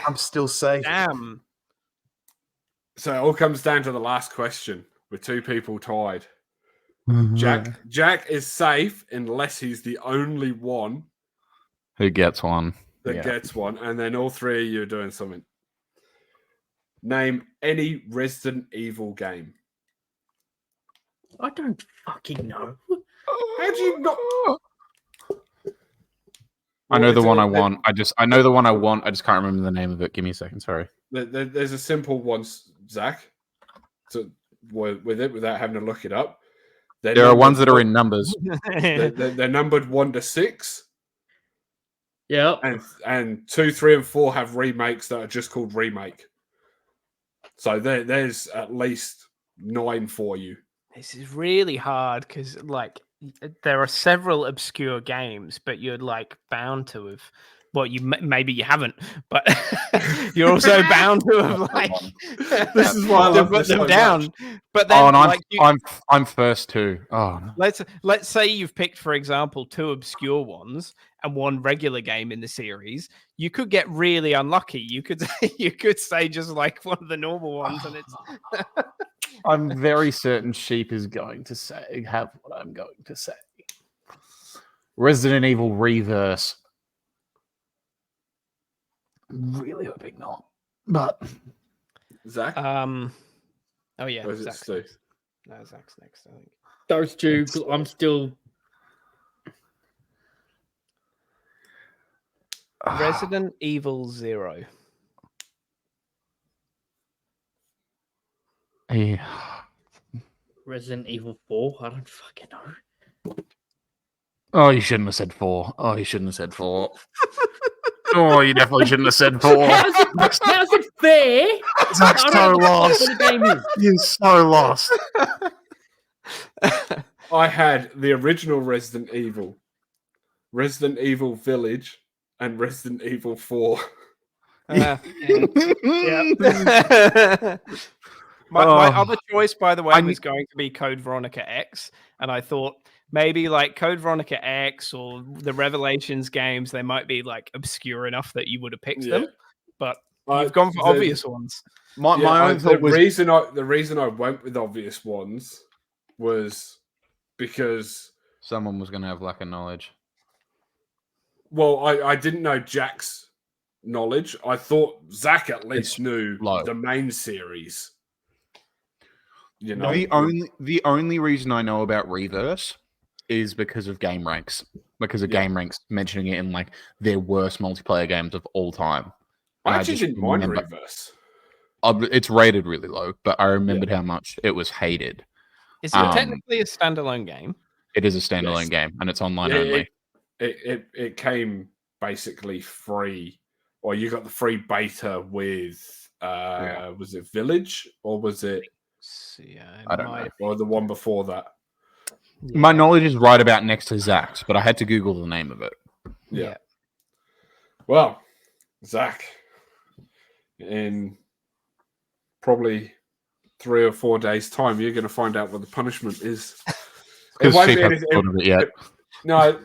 I'm still safe. Damn. So it all comes down to the last question with 2 people tied. Jack is safe unless he's the only one who gets one. Gets one, and then all 3 of you are doing something. Name any Resident Evil game. I don't fucking know. How do you not? I know the one I want. I know the one I want. I just can't remember the name of it. Give me a second. Sorry. There's a simple one, Zach. So with it, without having to look it up, there are ones that are in numbers. They're numbered 1 to 6. Yeah. And 2, 3, and 4 have remakes that are just called remake. So there's at least 9 for you. This is really hard because like there are several obscure games, but you're like bound to have. Well, maybe you haven't, but you're also bound to have like. This is why I love put them so down. Much. But then, and I'm first too. Oh, no. Let's say you've picked, for example, 2 obscure ones and 1 regular game in the series. You could get really unlucky. You could say just like one of the normal ones, and it's. I'm very certain Sheep is going to have what I'm going to say. Resident Evil Reverse. Really hoping not, but Zach. Oh yeah, Zach's next. No, Zach's next. I think those 2. I'm still. Resident Evil 0. Yeah. Resident Evil 4. I don't fucking know. Oh, you shouldn't have said 4. Oh, you shouldn't have said 4. Oh, you definitely shouldn't have said 4. How's it fair? Zach's so lost. What the game is. You're so lost. I had the original Resident Evil, Resident Evil Village, and Resident Evil 4. My other choice, by the way, was going to be Code Veronica X, and I thought maybe like Code Veronica X or the Revelations games, they might be like obscure enough that you would have picked them, but you've gone for obvious ones. My own thought was the reason I went with obvious ones was because someone was going to have lack of knowledge. Well, I didn't know Jack's knowledge. I thought Zach at least It's knew low. the main series. You know, The only reason I know about Reverse is because of Game Ranks. Because of Game Ranks mentioning it in like their worst multiplayer games of all time. I And actually just didn't mind remember- Reverse. It's rated really low, but I remembered how much it was hated. Is it technically a standalone game? It is a standalone game, and it's online only. It came basically free, or you got the free beta with was it Village or was it? I don't know. Or the one before that. Yeah. My knowledge is right about next to Zach's, but I had to Google the name of it. Yeah. Well, Zach, in probably 3 or 4 days' time, you're going to find out what the punishment is. It won't be anything. No,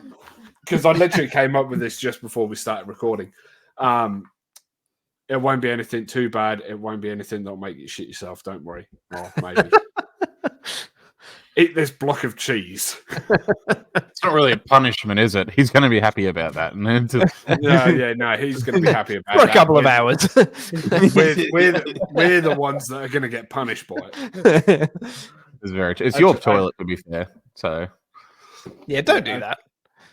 because I literally came up with this just before we started recording. It won't be anything too bad. It won't be anything that'll make you shit yourself. Don't worry. Or maybe. Eat this block of cheese. It's not really a punishment, is it? He's going to be happy about that. No, he's going to be happy about For that. a couple of hours. We're the ones that are going to get punished by it. It's very true. It's your toilet, to be fair. So, yeah, don't do that.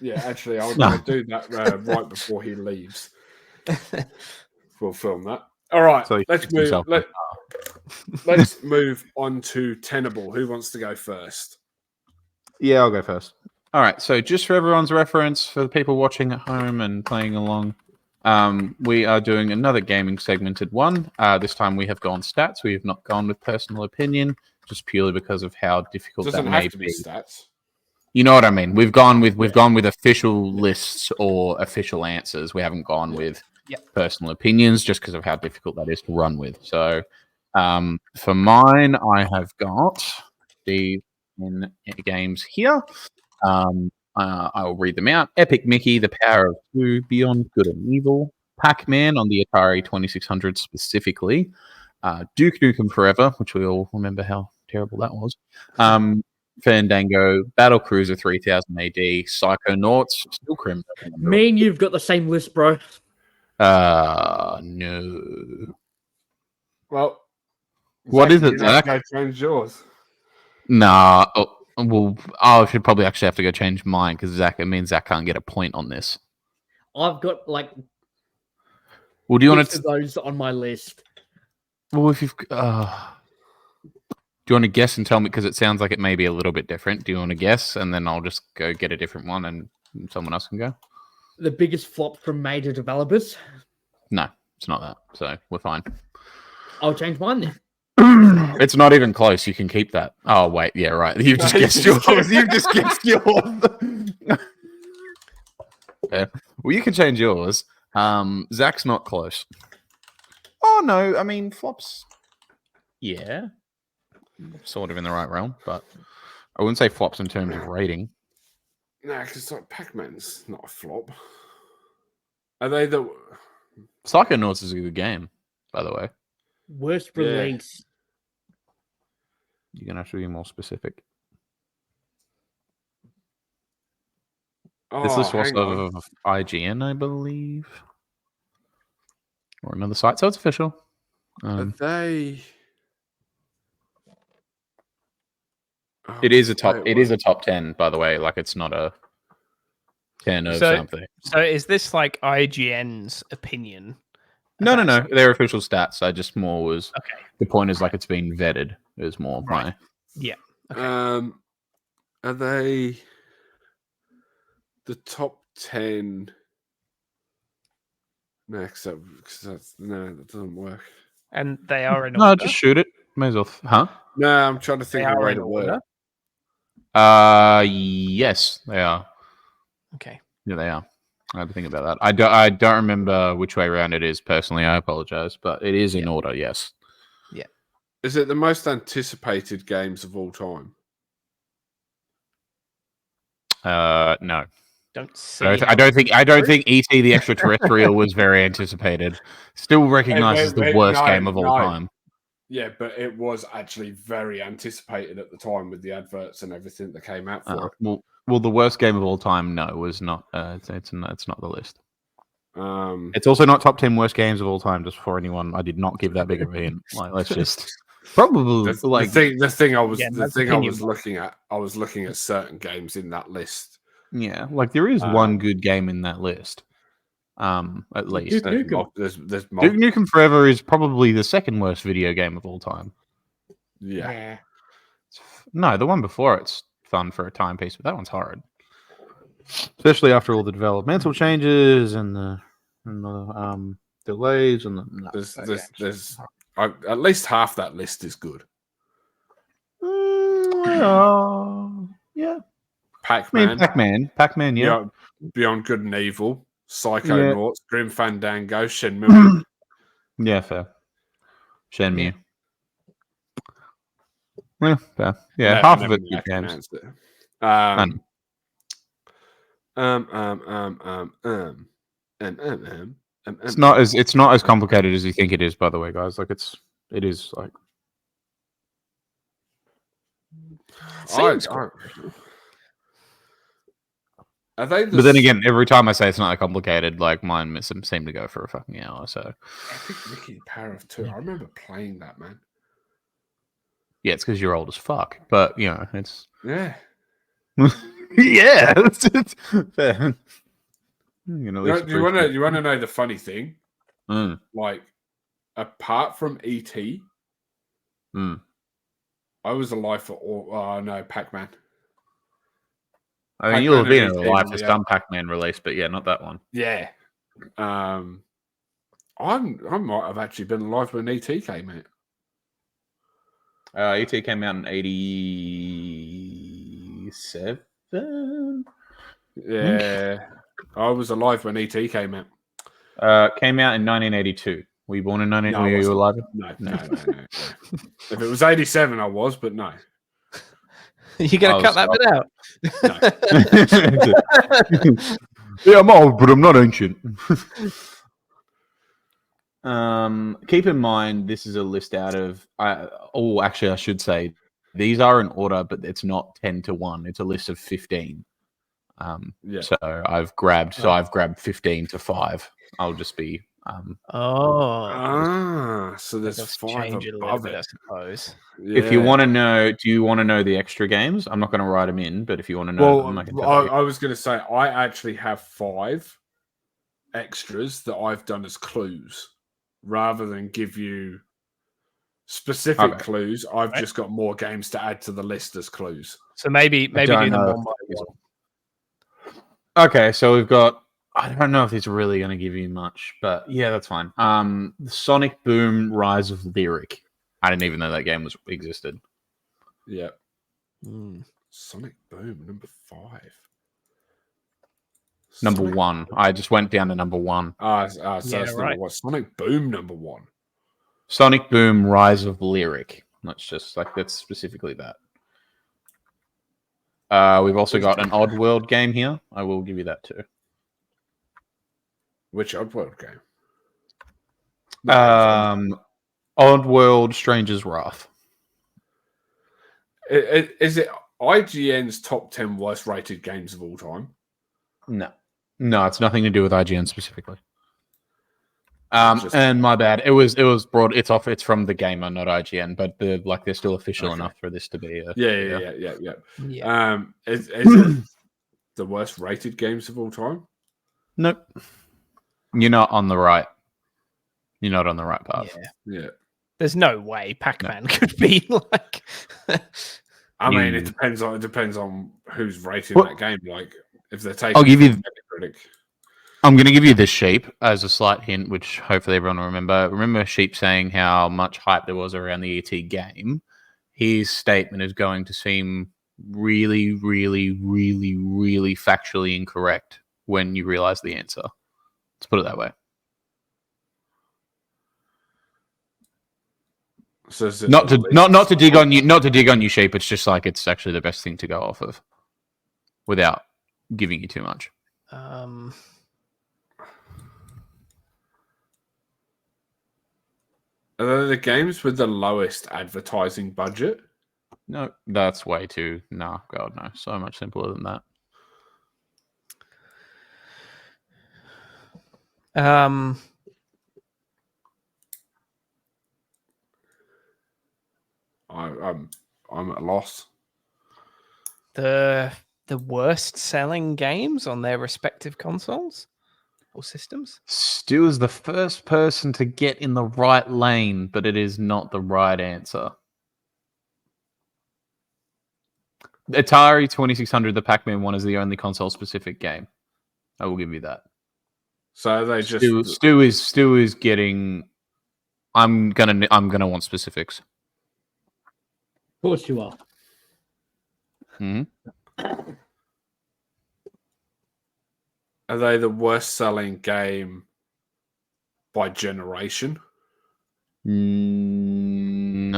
Yeah, actually, I'll do that right before he leaves. We'll film that. All right, so let's move. Let's move on to Tenable. Who wants to go first? Yeah, I'll go first. All right. So, just for everyone's reference, for the people watching at home and playing along, we are doing another gaming segmented one. This time we have gone stats. We have not gone with personal opinion, just purely because of how difficult Doesn't that have may to be be. Stats. You know what I mean? We've gone with official lists or official answers. We haven't gone with personal opinions, just because of how difficult that is to run with. So, for mine, I have got the games here. I'll read them out. Epic Mickey, The Power of Two, Beyond Good and Evil, Pac-Man on the Atari 2600 specifically, Duke Nukem Forever, which we all remember how terrible that was. Fandango, Battle Cruiser 3000 AD, Psychonauts, still Crim. Me and you've got the same list, bro. No. Well, what is it, Zach? Go change yours. Nah. I should probably actually have to go change mine because it means Zach can't get a point on this. I've got like. Well, do you want to those on my list? Well, if you've. Do you want to guess and tell me, because it sounds like it may be a little bit different? Do you want to guess, and then I'll just go get a different one, and someone else can go? The biggest flop from major developers? No, it's not that. So we're fine. I'll change mine then. It's not even close. You can keep that. Oh wait, yeah, right. You've just guessed yours. You've just guessed yours. Yeah. Well, you can change yours. Zach's not close. Oh no, I mean flops. Yeah. Sort of in the right realm, but I wouldn't say flops in terms of rating. No, because like Pac-Man's not a flop. Are they the Psychonauts is a good game, by the way. Worst release. You're gonna have to be more specific. This list was of IGN, I believe, or another site, so it's official. Are they? It is a top. It is a top 10, by the way. Like it's not a 10 of something. So is this like IGN's opinion? No. They're official stats. I just more was. Okay. The point is like it's been vetted. Is more my. Yeah. Okay. Are they the top 10? No, that doesn't work. And they are in No, order? just shoot it. May as well. Huh? No, I'm trying to think of a way to order? work. Yes, they are. Okay. Yeah, they are. I have to think about that. I don't remember which way around it is personally. I apologize, but it is in order. Yes. Yeah. Is it the most anticipated games of all time? No. Don't see. I don't think E.T. the Extraterrestrial was very anticipated. Still recognized as the worst game of all time. Yeah, but it was actually very anticipated at the time with the adverts and everything that came out for it. Well, the worst game of all time, no, was not. It's not the list. Um, It's also not top 10 worst games of all time. Just for anyone, I did not give that big of a hint. Like, let's just probably the thing I was Yeah, the that's thing I opinion, was looking at. I was looking at certain games in that list. yeah, like there is one good game in that list. At least Duke Nukem. There's Duke Nukem Forever is probably the second worst video game of all time. yeah. No, the one before it's fun for a timepiece, but that one's hard. Especially after all the developmental changes and the delays and There's at least half that list is good. Yeah. Pac-Man, Pac-Man, yeah. Beyond Good and Evil, Psychonauts, Grim Fandango, Shenmue. Yeah, fair. Shenmue. Yeah, fair. Yeah, half of it's good games. It's not as complicated as you think it is, by the way, guys. Like it is like Are they but then again, every time I say it's not that complicated, like mine seem to go for a fucking hour. So I think Mickey Power of Two. I remember playing that, man. Yeah, it's because you're old as fuck. But you know, it's yeah. Yeah, it's fair. You want to know the funny thing? Mm. Apart from ET, I was alive for Pac-Man. I mean, you'll have been alive for some Pac-Man release, but yeah, not that one. Yeah. I might have actually been alive when ET came out. ET came out in 87. Yeah, I was alive when ET came out. Came out in 1982. Were you born in 1982? Were you alive? No. If it was 87, I was, but no. You're going to cut that bit out? Yeah, I'm old, but I'm not ancient. Keep in mind, this is a list out of... actually, I should say, these are in order, but it's not 10 to 1. It's a list of 15. So I've grabbed 15 to 5. I'll just be... so there's 5 above it, I suppose. Yeah. If you want to know, do you want to know the extra games? I'm not going to write them in, but if you want to know them, I can tell you. I was going to say, I actually have 5 extras that I've done as clues. Rather than give you specific clues, I've just got more games to add to the list as clues. So maybe do them one by one. Okay, so we've got... I don't know if it's really going to give you much, but yeah, that's fine. Sonic Boom: Rise of Lyric. I didn't even know that game existed. Yeah. Sonic Boom, number 5. Number 1. I just went down to number 1. That's number 1. Sonic Boom, number 1. Sonic Boom: Rise of Lyric. That's specifically that. We've also got an Oddworld game here. I will give you that too. Which Oddworld game? Oddworld Stranger's Wrath. Is it IGN's top 10 worst rated games of all time? No, it's nothing to do with IGN specifically. And my bad. It was brought. It's from The Gamer, not IGN. But they're still official enough for this to be. Yeah. Is it the worst rated games of all time? Nope. You're not on the right. You're not on the right path. Yeah. There's no way Pac-Man could be like. I mean, it depends on who's rating that game. Like, if they're taking. I'll give you. Metacritic. I'm going to give you this sheep as a slight hint, which hopefully everyone will remember. Remember Sheep saying how much hype there was around the ET game? His statement is going to seem really, really, really, really factually incorrect when you realize the answer. Let's put it that way. So not to dig on you, Sheep. It's just like it's actually the best thing to go off of, without giving you too much. Are they the games with the lowest advertising budget? No, that's way too. No, God, no. So much simpler than that. I'm at a loss. The worst selling games on their respective consoles or systems. Stu is the first person to get in the right lane, but it is not the right answer. Atari 2600, the Pac-Man one, is the only console-specific game. I will give you that. So they just Stu is getting. I'm gonna want specifics. Of course you are. Hmm. Are they the worst selling game by generation? No.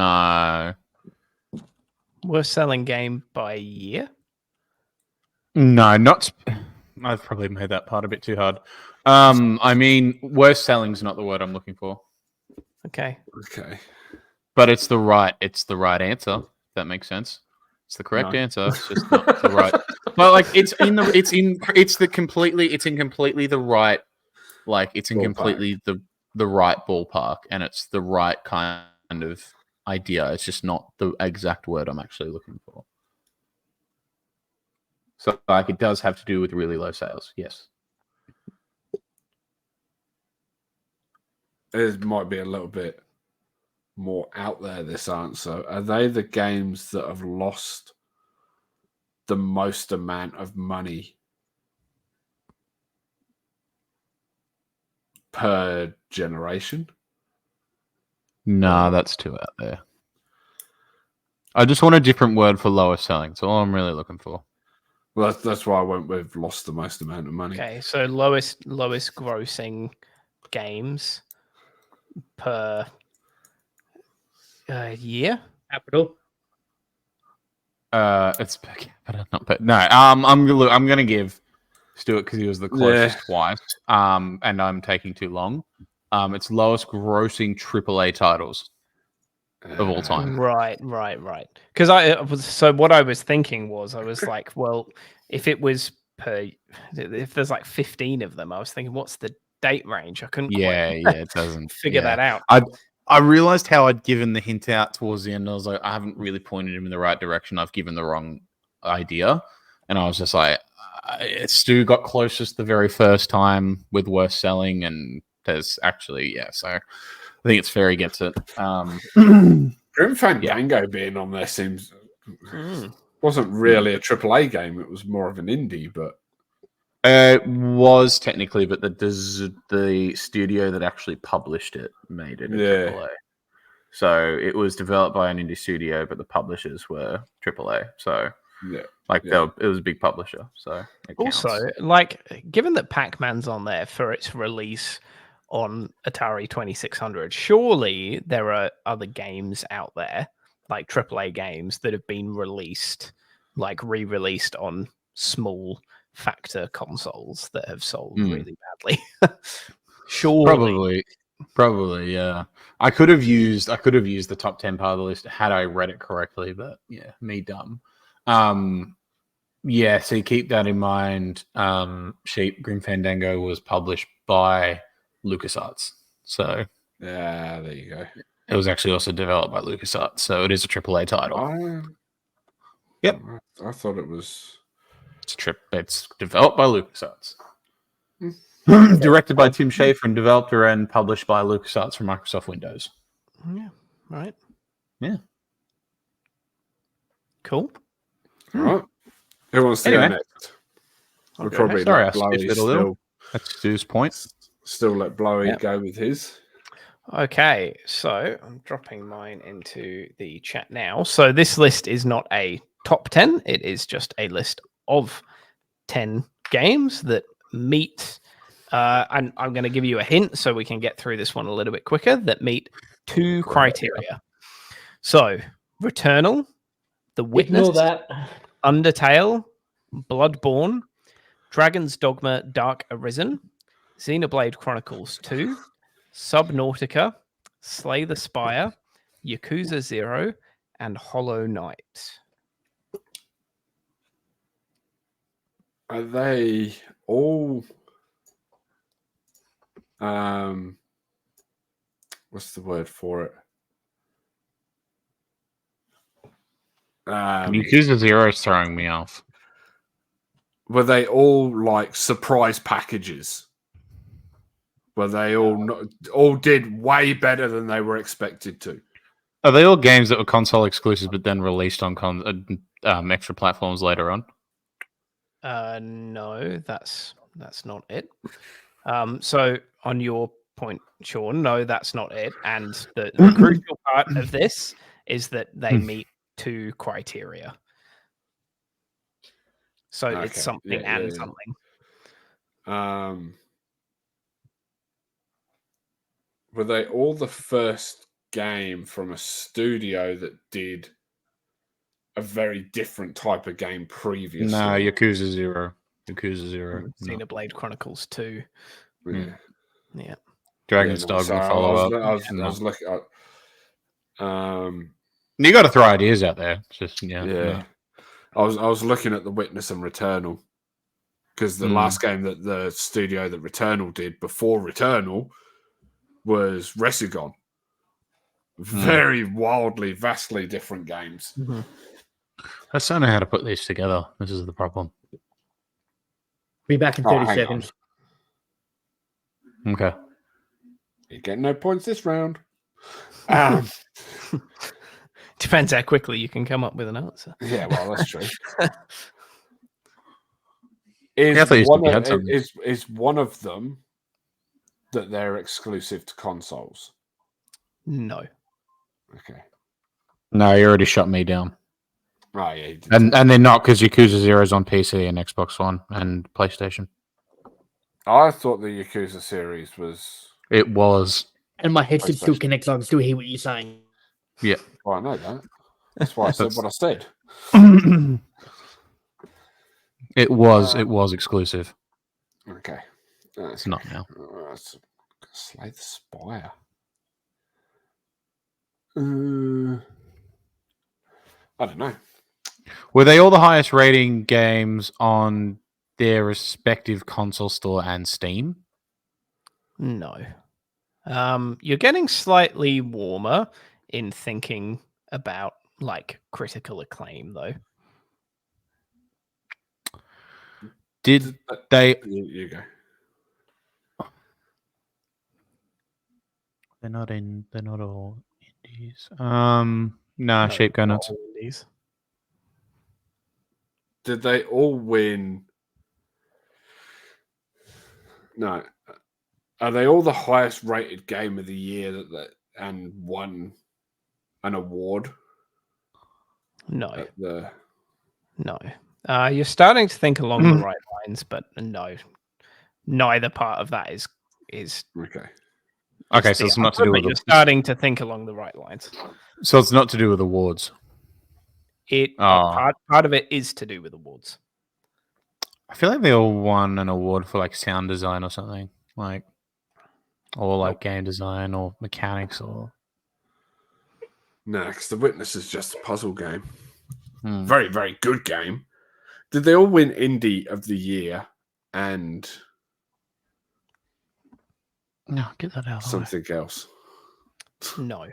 Worst selling game by year? No, not. I've probably made that part a bit too hard. I mean, worst selling's not the word I'm looking for, Okay. Okay. but it's the right answer. If that makes sense. It's the correct No. answer. It's just not the right. But like, it's in completely the right. Like, it's in Ballpark. completely the right ballpark, and it's the right kind of idea. It's just not the exact word I'm actually looking for. So, like, it does have to do with really low sales. Yes. It might be a little bit more out there, this answer. Are they the games that have lost the most amount of money per generation? Nah, that's too out there. I just want a different word for lowest selling. That's all I'm really looking for. Well, that's why I went with lost the most amount of money. Okay, so lowest grossing games per year. Capital. It's per capita, not per. No, I'm gonna give Stuart because he was the closest twice. And I'm taking too long. It's lowest grossing AAA titles of all time. Right. Because what I was thinking was, I was like, well, if it was if there's like 15 of them, I was thinking, what's the date range? I couldn't It doesn't figure that out. I realized how I'd given the hint out towards the end. I was like, I haven't really pointed him in the right direction. I've given the wrong idea, and I was just like, Stu got closest the very first time with worst selling, and there's actually so I think it's fair he gets it. Grim Fandango being on there seems wasn't really a AAA game. It was more of an indie, but it was technically, but the studio that actually published it made it a AAA. So it was developed by an indie studio, but the publishers were AAA. So it was a big publisher. So it also, counts. like, given that Pac-Man's on there for its release on Atari 2600, surely there are other games out there, like AAA games, that have been released, like re-released on small factor consoles that have sold really badly. Surely. Probably, yeah. I could have used the top 10 part of the list had I read it correctly, but me dumb. So you keep that in mind. Grim Fandango was published by LucasArts. So there you go. It was actually also developed by LucasArts, so it is a AAA title. Yep. I thought it was. It's developed by LucasArts. Directed by Tim Schafer and developed and published by LucasArts for Microsoft Windows. Yeah, right. Yeah. Cool. All right. Who wants to go next? We'll probably let Blowy still. That's Stu's point. Still let Blowy go with his. Okay, so I'm dropping mine into the chat now. So this list is not a top 10. It is just a list of 10 games that meet, and I'm going to give you a hint so we can get through this one a little bit quicker, that meet two criteria. So, Returnal, The Witness, Undertale, Bloodborne, Dragon's Dogma Dark Arisen, Xenoblade Chronicles 2, Subnautica, Slay the Spire, Yakuza 0, and Hollow Knight. Are they all what's the word for it? Yakuza 0 is throwing me off. Were they all like surprise packages? Were they all did way better than they were expected to? Are they all games that were console exclusives but then released on extra platforms later on? No, that's not it. So on your point, Sean, no, that's not it. And the crucial part of this is that they meet 2 criteria. So it's something and something. Were they all the first game from a studio that did a very different type of game previously? No, Yakuza 0. Yakuza 0. Xenoblade Chronicles 2. Yeah. Dragon's Dogma follow-up. I was looking at... You got to throw ideas out there. Just No. I was looking at The Witness and Returnal, because the last game that the studio that Returnal did before Returnal was Resogun. Very wildly, vastly different games. I just don't know how to put these together. This is the problem. Be back in 30 seconds. Okay. You get no points this round. Depends how quickly you can come up with an answer. Yeah, well, that's true. Is one of them that they're exclusive to consoles? No. Okay. No, you already shut me down. Oh, yeah. And they're not, because Yakuza 0 is on PC and Xbox One and PlayStation. I thought the Yakuza series was... It was. And my headset still connects, so I can still hear what you're saying. Yeah. Well, I know that. That's why I said what I said. It was exclusive. Okay. It's not now. Slay the Spire. I don't know. Were they all the highest rating games on their respective console store and Steam? No. You're getting slightly warmer in thinking about like critical acclaim, though. Did they? You go. They're not all indies. No, Sheep Go Nuts. Indies. Did they all win? No. Are they all the highest rated game of the year and won an award? No. No. You're starting to think along the right lines, but no. Neither part of that is okay. Okay, so it's not to do with. You're starting to think along the right lines. So it's not to do with awards. Part of it is to do with awards. I feel like they all won an award for like sound design or something, or game design or mechanics or. No, because The Witness is just a puzzle game. Very, very good game. Did they all win Indie of the Year and no, get that out. Something else? No.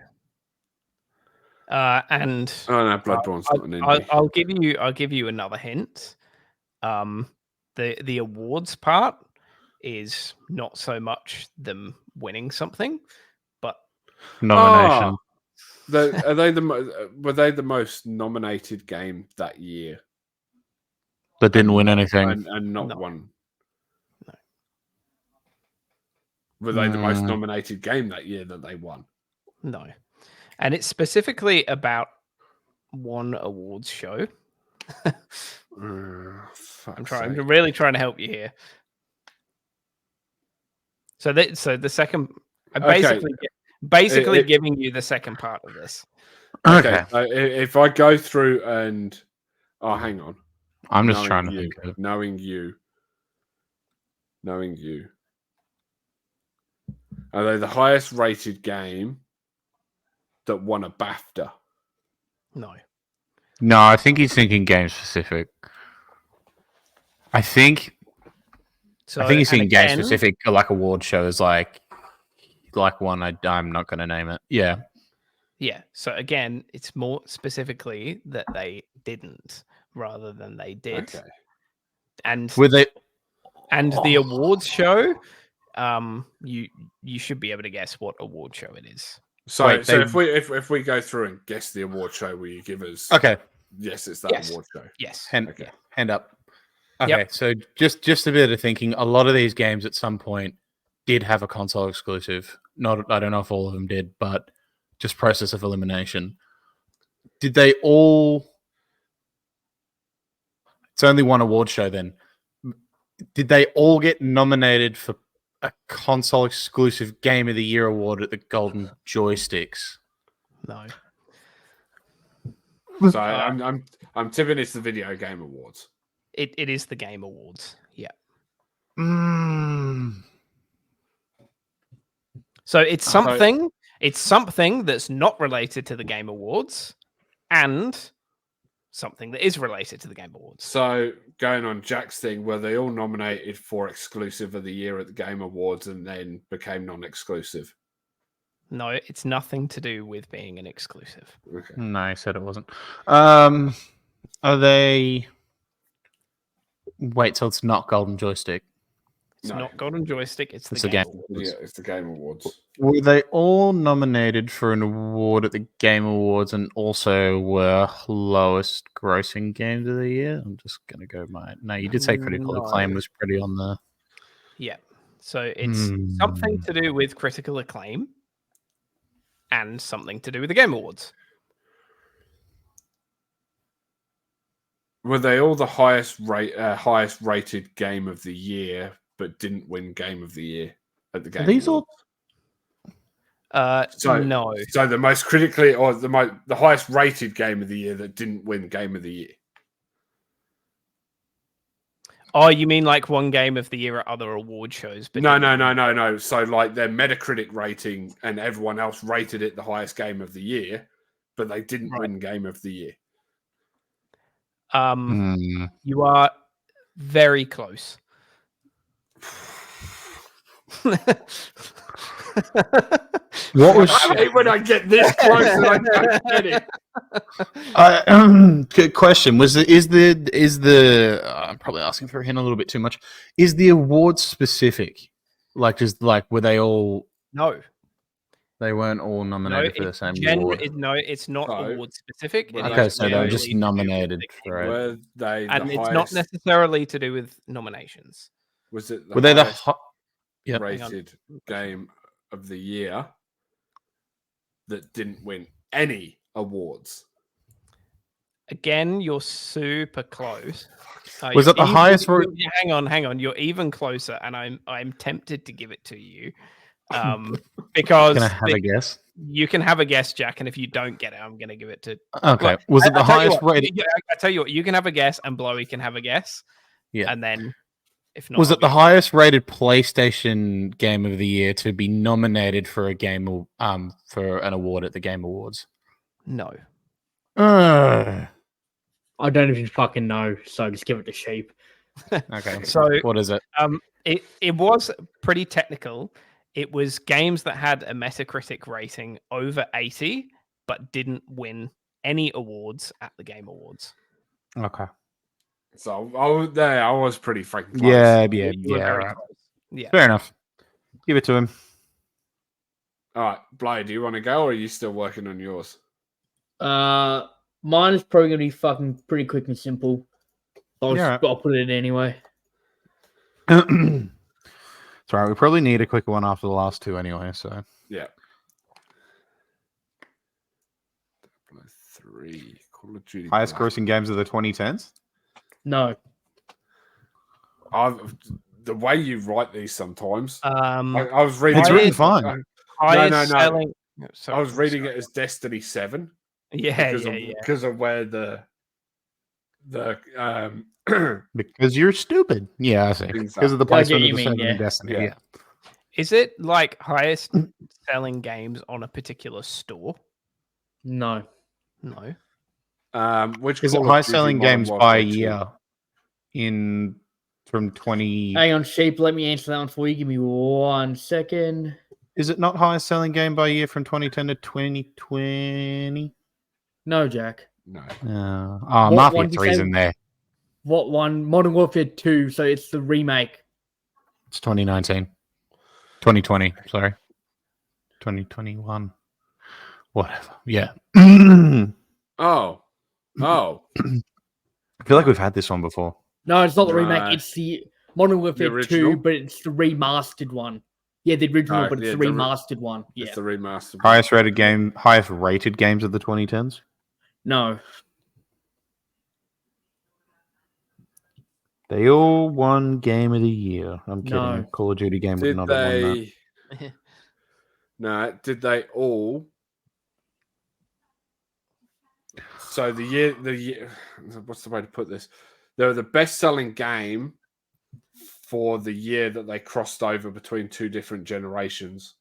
And no, Bloodborne's not an indie. I'll give you another hint. The awards part is not so much them winning something, but nomination. Were they the most nominated game that year? That didn't win anything. And not one. No. Were they the most nominated game that year that they won? No. And it's specifically about one awards show. I'm really trying to help you here. So the second, basically giving you the second part of this. Okay. If I go through and hang on. I'm just trying to think of it. Knowing you. Are they the highest rated game that won a BAFTA? No. No, I think he's thinking game specific. I think So I think he's and seen game again- specific, like award shows, like one. I'm not going to name it. Yeah. Yeah. So again, it's more specifically that they didn't rather than they did. Okay. And Were they? the awards show, you should be able to guess what award show it is. So, Wait, so they- if we go through and guess the award show, will you give us? Okay. Yes, it's that Yes. award show. Yes. Okay. Hand up. Okay, Yep. so just a bit of thinking. A lot of these games at some point did have a console exclusive. Not, I don't know if all of them did, but just process of elimination. Did they all? It's only one award show then. Did they all get nominated for a console exclusive Game of the Year award at the Golden Joysticks? No. So I'm tipping it's the Video Game Awards. It is the Game Awards. Yeah. So it's something. It's something that's not related to the Game Awards, and something that is related to the Game Awards. So going on Jack's thing, were they all nominated for exclusive of the year at the Game Awards and then became non-exclusive? No, it's nothing to do with being an exclusive. Okay. No, I said it wasn't. Are they? Wait, so it's not Golden Joystick. It's No. not Golden Joystick. It's the It's the Game Game Awards. Yeah, it's the Game Awards. Were they all nominated for an award at the Game Awards and also were lowest grossing games of the year? I'm just gonna go No, you did say Critical No. Acclaim was pretty on the. Yeah. So it's something to do with critical acclaim and something to do with the Game Awards. Were they all the highest rated game of the year, but didn't win Game of the Year at the Game These Awards? No. So the most critically, or the highest rated game of the year that didn't win Game of the Year. Oh, you mean like one Game of the Year at other award shows? But No. So like their Metacritic rating and everyone else rated it the highest game of the year, but they didn't win Game of the Year. You are very close. What was I hate when I get this close and I don't get it. Good question? Is the I'm probably asking for a hint a little bit too much. Is the award specific? Like just like were they all? No. They weren't all nominated for the same award. No, it's not award specific. Okay, so they were just nominated for it. Were they and the it's highest, not necessarily to do with nominations. Was it Were they the highest rated game of the year that didn't win any awards? Again, you're super close. Was it the highest? Hang on. You're even closer, and I'm tempted to give it to you, because Can I have a guess? You can have a guess, Jack, and if you don't get it, I'm going to give it to. Okay. Look, Was it the I tell you highest what, rated? I tell you what, you can have a guess, and Blowy can have a guess. Yeah. And then, if not, Was it the highest rated PlayStation game of the year to be nominated for a game for an award at the Game Awards? No. I don't even fucking know, so just give it to Sheep. Okay. So what is it? It was pretty technical. It was games that had a Metacritic rating over 80, but didn't win any awards at the Game Awards. Okay. So I was pretty freaking close. Yeah. You were very Right. close. Yeah. Fair enough. Give it to him. All right, Bly, do you want to go, or are you still working on yours? Mine is probably gonna be fucking pretty quick and simple. Yeah. I'll put it in anyway. It's all right. We probably need a quick one after the last two anyway. So Yeah. 3 Call of Duty. highest grossing games of the 2010s. No. The way you write these sometimes. I I was reading. It's written fine. highest no. selling. was reading it as Destiny 7. Yeah, Because of where the Because you're stupid. Yeah, I see. Things Because of the I get placement you of the mean, seven in yeah. Destiny. Yeah. Yeah. Is it like highest selling games on a particular store? No. No. which Is it Call of highest Duty selling Modern games Warfare by 2? year in from 20. Hang on, Sheep. Let me answer that one for you. Give me 1 second. Is it not highest selling game by year from 2010 to 2020? No, Jack. No. Oh, What Mafia one did you 3's say? in there. What one? Modern Warfare 2. So it's the remake. It's 2019. 2020, sorry. 2021. Whatever. Yeah. I Oh. feel like we've had this one before. No, it's not the No. remake. It's the Modern Warfare 2, original? but it's the remastered one. Yeah, the original, but it's yeah, the the remastered one. Yeah. It's the remastered. Highest rated games of the 2010s? No. They all won Game of the Year. I'm kidding. No. Call of Duty game would Did not have won that. they? No. Did they all? So the year. What's the way to put this? They were the best-selling game for the year that they crossed over between two different generations.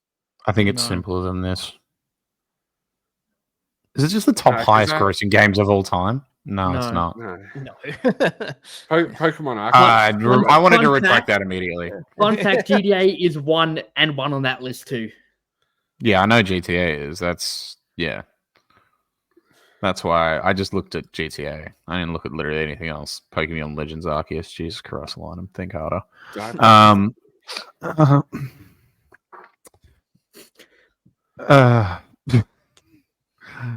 I think it's No. simpler than this. Is it just the top 'cause highest that- grossing games of all time? No, it's No. not. No. No. Pokemon Arceus. I wanted to fun retract fact- that immediately. Fun fact, GTA is one on that list too. Yeah, I know GTA is. That's why I just looked at GTA. I didn't look at literally anything else. Pokemon Legends Arceus. Jesus Christ, line them. Think harder. God.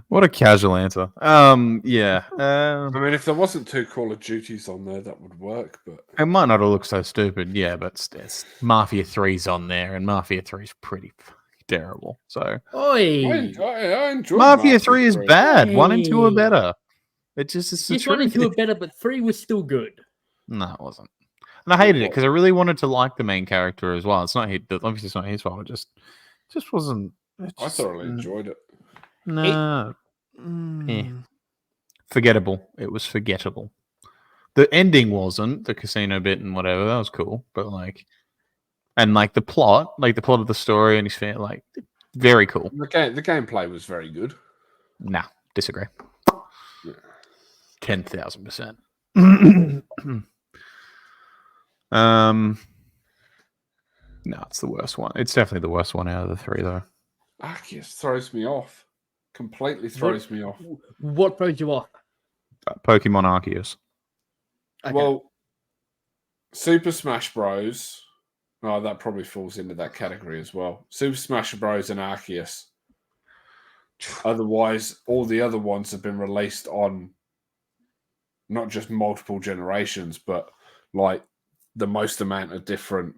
What a casual answer. Yeah. I mean, if there wasn't two Call of Duties on there, that would work. But It might not all look so stupid, yeah, but it's Mafia 3's on there, and Mafia 3's pretty terrible. So Oi! I enjoy Mafia 3 is bad. 1 and 2 are Hey. better. It's the Yes, 1 and truth. 2 are better, but 3 was still good. No, it wasn't. And I hated it because I really wanted to like the main character as well. It's not obviously it's not his fault. It just wasn't. I thoroughly enjoyed it. No. Forgettable. It was forgettable. The ending wasn't the casino bit and whatever. That was cool, but the plot of the story and his family, very cool. The gameplay was very good. Nah, disagree. Yeah. 10,000%. No, it's the worst one. It's definitely the worst one out of the 3, though. Arceus throws me off. Completely throws me off. What throws you off? Pokemon Arceus. Okay. Well, Super Smash Bros. Oh, that probably falls into that category as well. Super Smash Bros. And Arceus. Otherwise, all the other ones have been released on not just multiple generations, but the most amount of different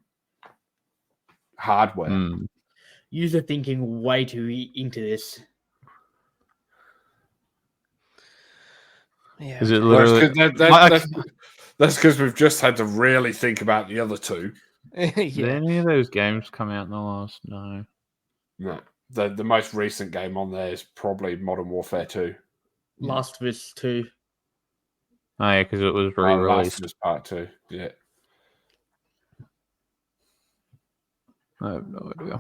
hardware. You're thinking way too into this. Yeah. Is it literally? That's because we've just had to really think about the other two. Did any of those games come out in the last? No. No. The most recent game on there is probably Modern Warfare 2. Last of Us 2. Oh, yeah, because it was Last re-released. of Us Part 2. Yeah. I have no idea.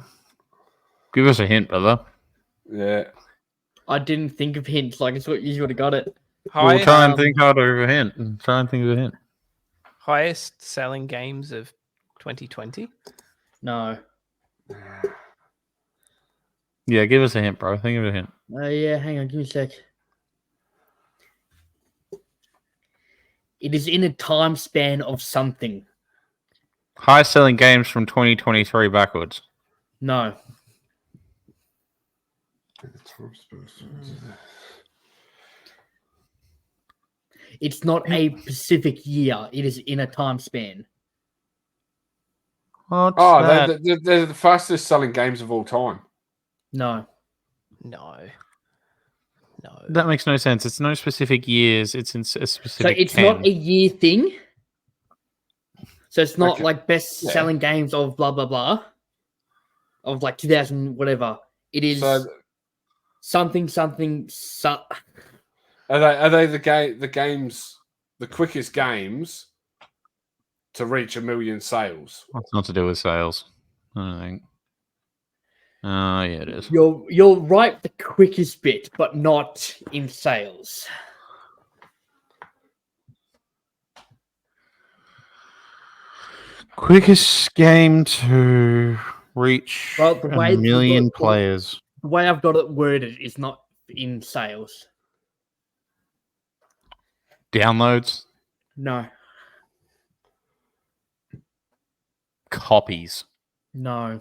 Give us a hint, brother. Yeah. I didn't think of hints. I thought you would have got it. We'll try and think harder of a hint. Try and think of a hint. Highest selling games of 2020? No. Yeah, give us a hint, bro. Think of a hint. Yeah, hang on. Give me a sec. It is in a time span of something. Highest selling games from 2023 backwards. No. It's not a specific year. It is in a time span. What's Oh, that? they're the fastest selling games of all time. No. No. That makes no sense. It's no specific years. It's in a specific. So it's 10. not a year thing. So it's not Okay. like best selling games of blah blah blah. Of 2000 whatever. It is So something. are they the games, the quickest games to reach 1 million sales? It's not to do with sales. I don't think. Oh, yeah, it is. You're right the quickest bit, but not in sales. Quickest game to reach Well, the a way- million the- players. The way I've got it worded is not in sales. Downloads, No, copies. no.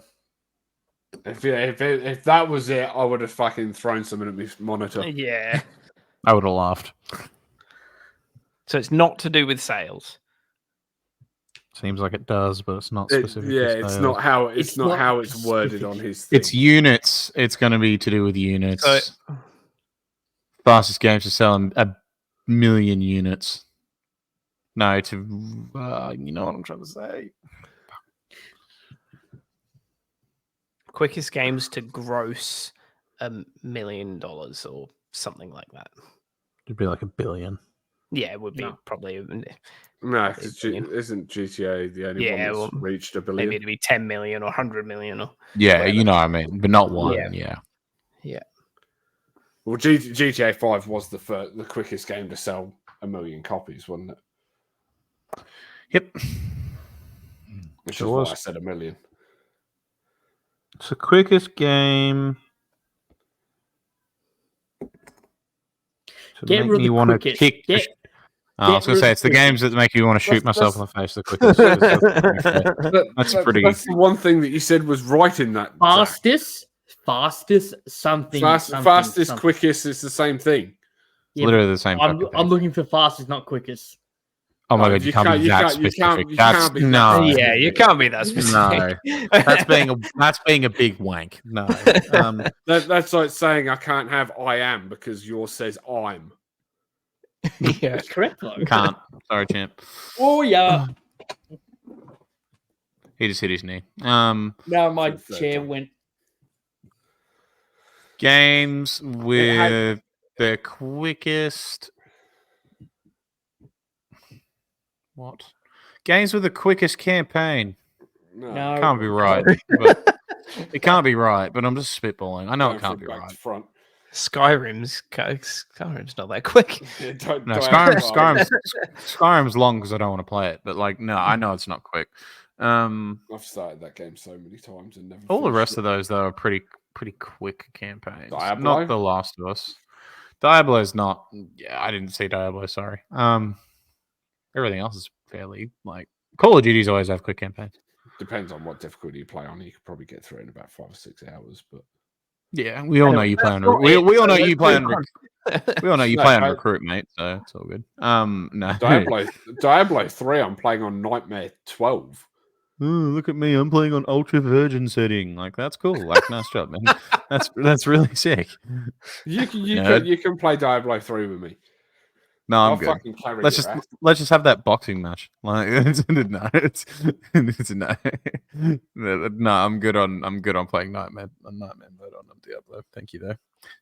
If that was it, I would have fucking thrown something at my monitor. Yeah. I would have laughed. So it's not to do with sales. Seems like it does, but it's not specific. It's not how it's not not how it's worded specific. on his thing. It's units. It's going to be to do with units. So- Fastest game to sell a million units. No, to you know what I'm trying to say. Quickest games to gross $1 million or something like that. It'd be like a billion. Yeah, it would be No. probably No, because isn't GTA the only one Yeah, that's well, reached a billion? maybe it'd be 10 million or 100 million or Yeah, whatever. you know what I mean, but not one. Yeah. Yeah. Well, GTA 5 was the quickest game to sell 1 million copies, wasn't it? Yep. Which Sure is why was. I said 1 million. It's the quickest game to Get make rid of me the want to quickest. kick. Get- I was get going to rid say of it's the the games that make you want to shoot That's- myself in the face the quickest. That's pretty- That's the one thing that you said was right in that. Fastest, something. Fastest, something. quickest is the same thing. Yeah, Literally the same. I'm fucking I'm thing. looking for fastest, not quickest. Oh my No, god, you can't be that specific. you That's can't be that no. specific. Yeah, you can't be that specific. No, that's being a big wank. No, That's like saying I can't have I am because yours says I'm. Yeah. That's correct, though. can't. Sorry, champ. Oh yeah. He just hit his knee. Now my For the third chair time. went. Games with the quickest. What? Games with the quickest campaign. No. Can't be right. But it can't be right, but I'm just spitballing. I know it can't be back right. to front. Skyrim's not that quick. Yeah, don't- No, don't have to Skyrim's long because I don't want to play it. But like, no, I know it's not quick. I've started that game so many times and never. All the finished rest it. of those though are pretty quick campaigns. Diablo? Not The Last of Us. Diablo's not. Yeah, I didn't see Diablo. Sorry. Everything else is fairly like Call of Duty's always have quick campaigns. Depends on what difficulty you play on. You could probably get through it in about 5 or 6 hours, but Yeah, we all know you play on. not We it, all know so you play let's on. move We all know you No, play on I- recruit, mate. So it's all good. No. Diablo 3. I'm playing on Nightmare 12. Ooh, look at me! I'm playing on ultra virgin setting. Like that's cool. Like nice job, man. That's really sick. You Nerd. can play Diablo 3 with me. No, I'll I'm good. fucking carry Let's your just ass. let's just have that boxing match. Like it's no. No, I'm good on playing Nightmare mode on Diablo. Thank you though.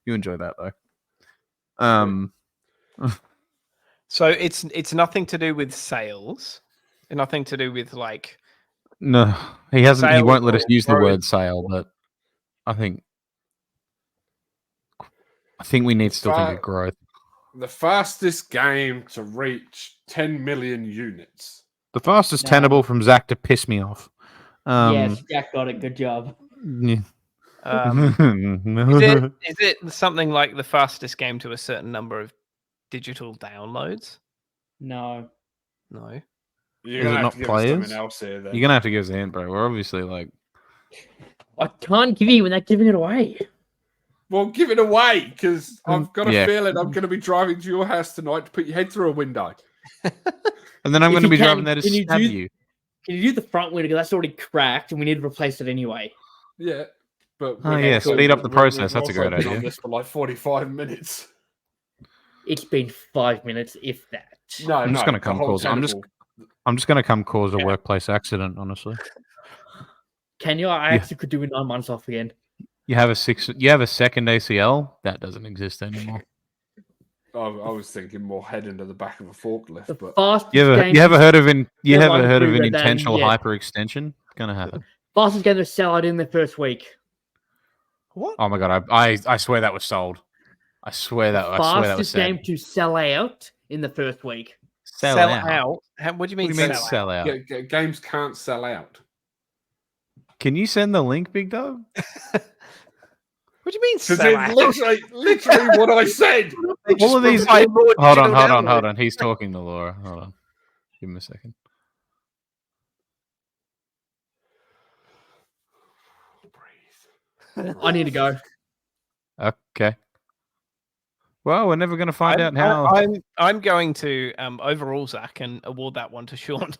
You enjoy that though. So it's nothing to do with sales, and nothing to do with like No, he hasn't. He Sale won't let us or use the growth. word sale, but I think we need to still think of growth. The fastest game to reach 10 million units. The fastest No. tenable from Zach to piss me off. Yes, Jack got it. Good job. Yeah. is it something like the fastest game to a certain number of digital downloads? No. No. You're Is it gonna have not to give us players? something else here. Then. You're gonna have to give us a hint, bro. We're obviously like I can't give you without giving it away. Well, give it away because I've got a Yeah. feeling I'm going to be driving to your house tonight to put your head through a window. and then I'm If gonna you be can, driving there to can you stab do- you. Can you do the front window? Because that's already cracked, and we need to replace it anyway. Yeah, but Oh, yeah, speed up the process. That's a great We've been on idea. this for like 45 minutes. It's been 5 minutes, if that. No, I'm just gonna come cause. I'm just gonna come cause a workplace accident. Honestly, Can you? I actually could do with 9 months off again. you have a second ACL that doesn't exist anymore. I was thinking more head into the back of a forklift, The but fastest You game. ever heard of an Deadline through Red Dead, intentional yeah. hyperextension? Gonna happen. Fastest game to sell out in the first week. What? Oh my god! I swear that was sold. I swear that was Fastest said. game to sell out in the first week. Sell out. What do you mean? What do you mean sell out? sell out? Games can't sell out. Can you send the link, Big Dog? What do you mean Because sell it's out? literally what I said. All of these. provide more Hold digital on. download. He's talking to Laura. Hold on. Give him a second. I need to go. Okay. Well, we're never going to find out how. I'm going to overrule Zach and award that one to Sean.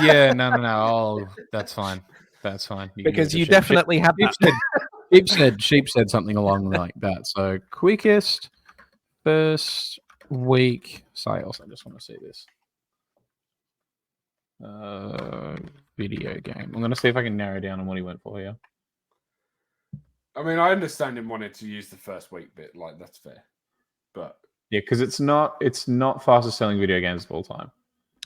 Yeah, no. Oh, that's fine. That's fine. Because you definitely have that. Sheep said something along like that. So quickest first week sales. I just want to see this. Video game. I'm going to see if I can narrow down on what he went for here. I mean, I understand him wanting to use the first week bit. Like, that's fair. But yeah, because it's not fastest selling video games of all time.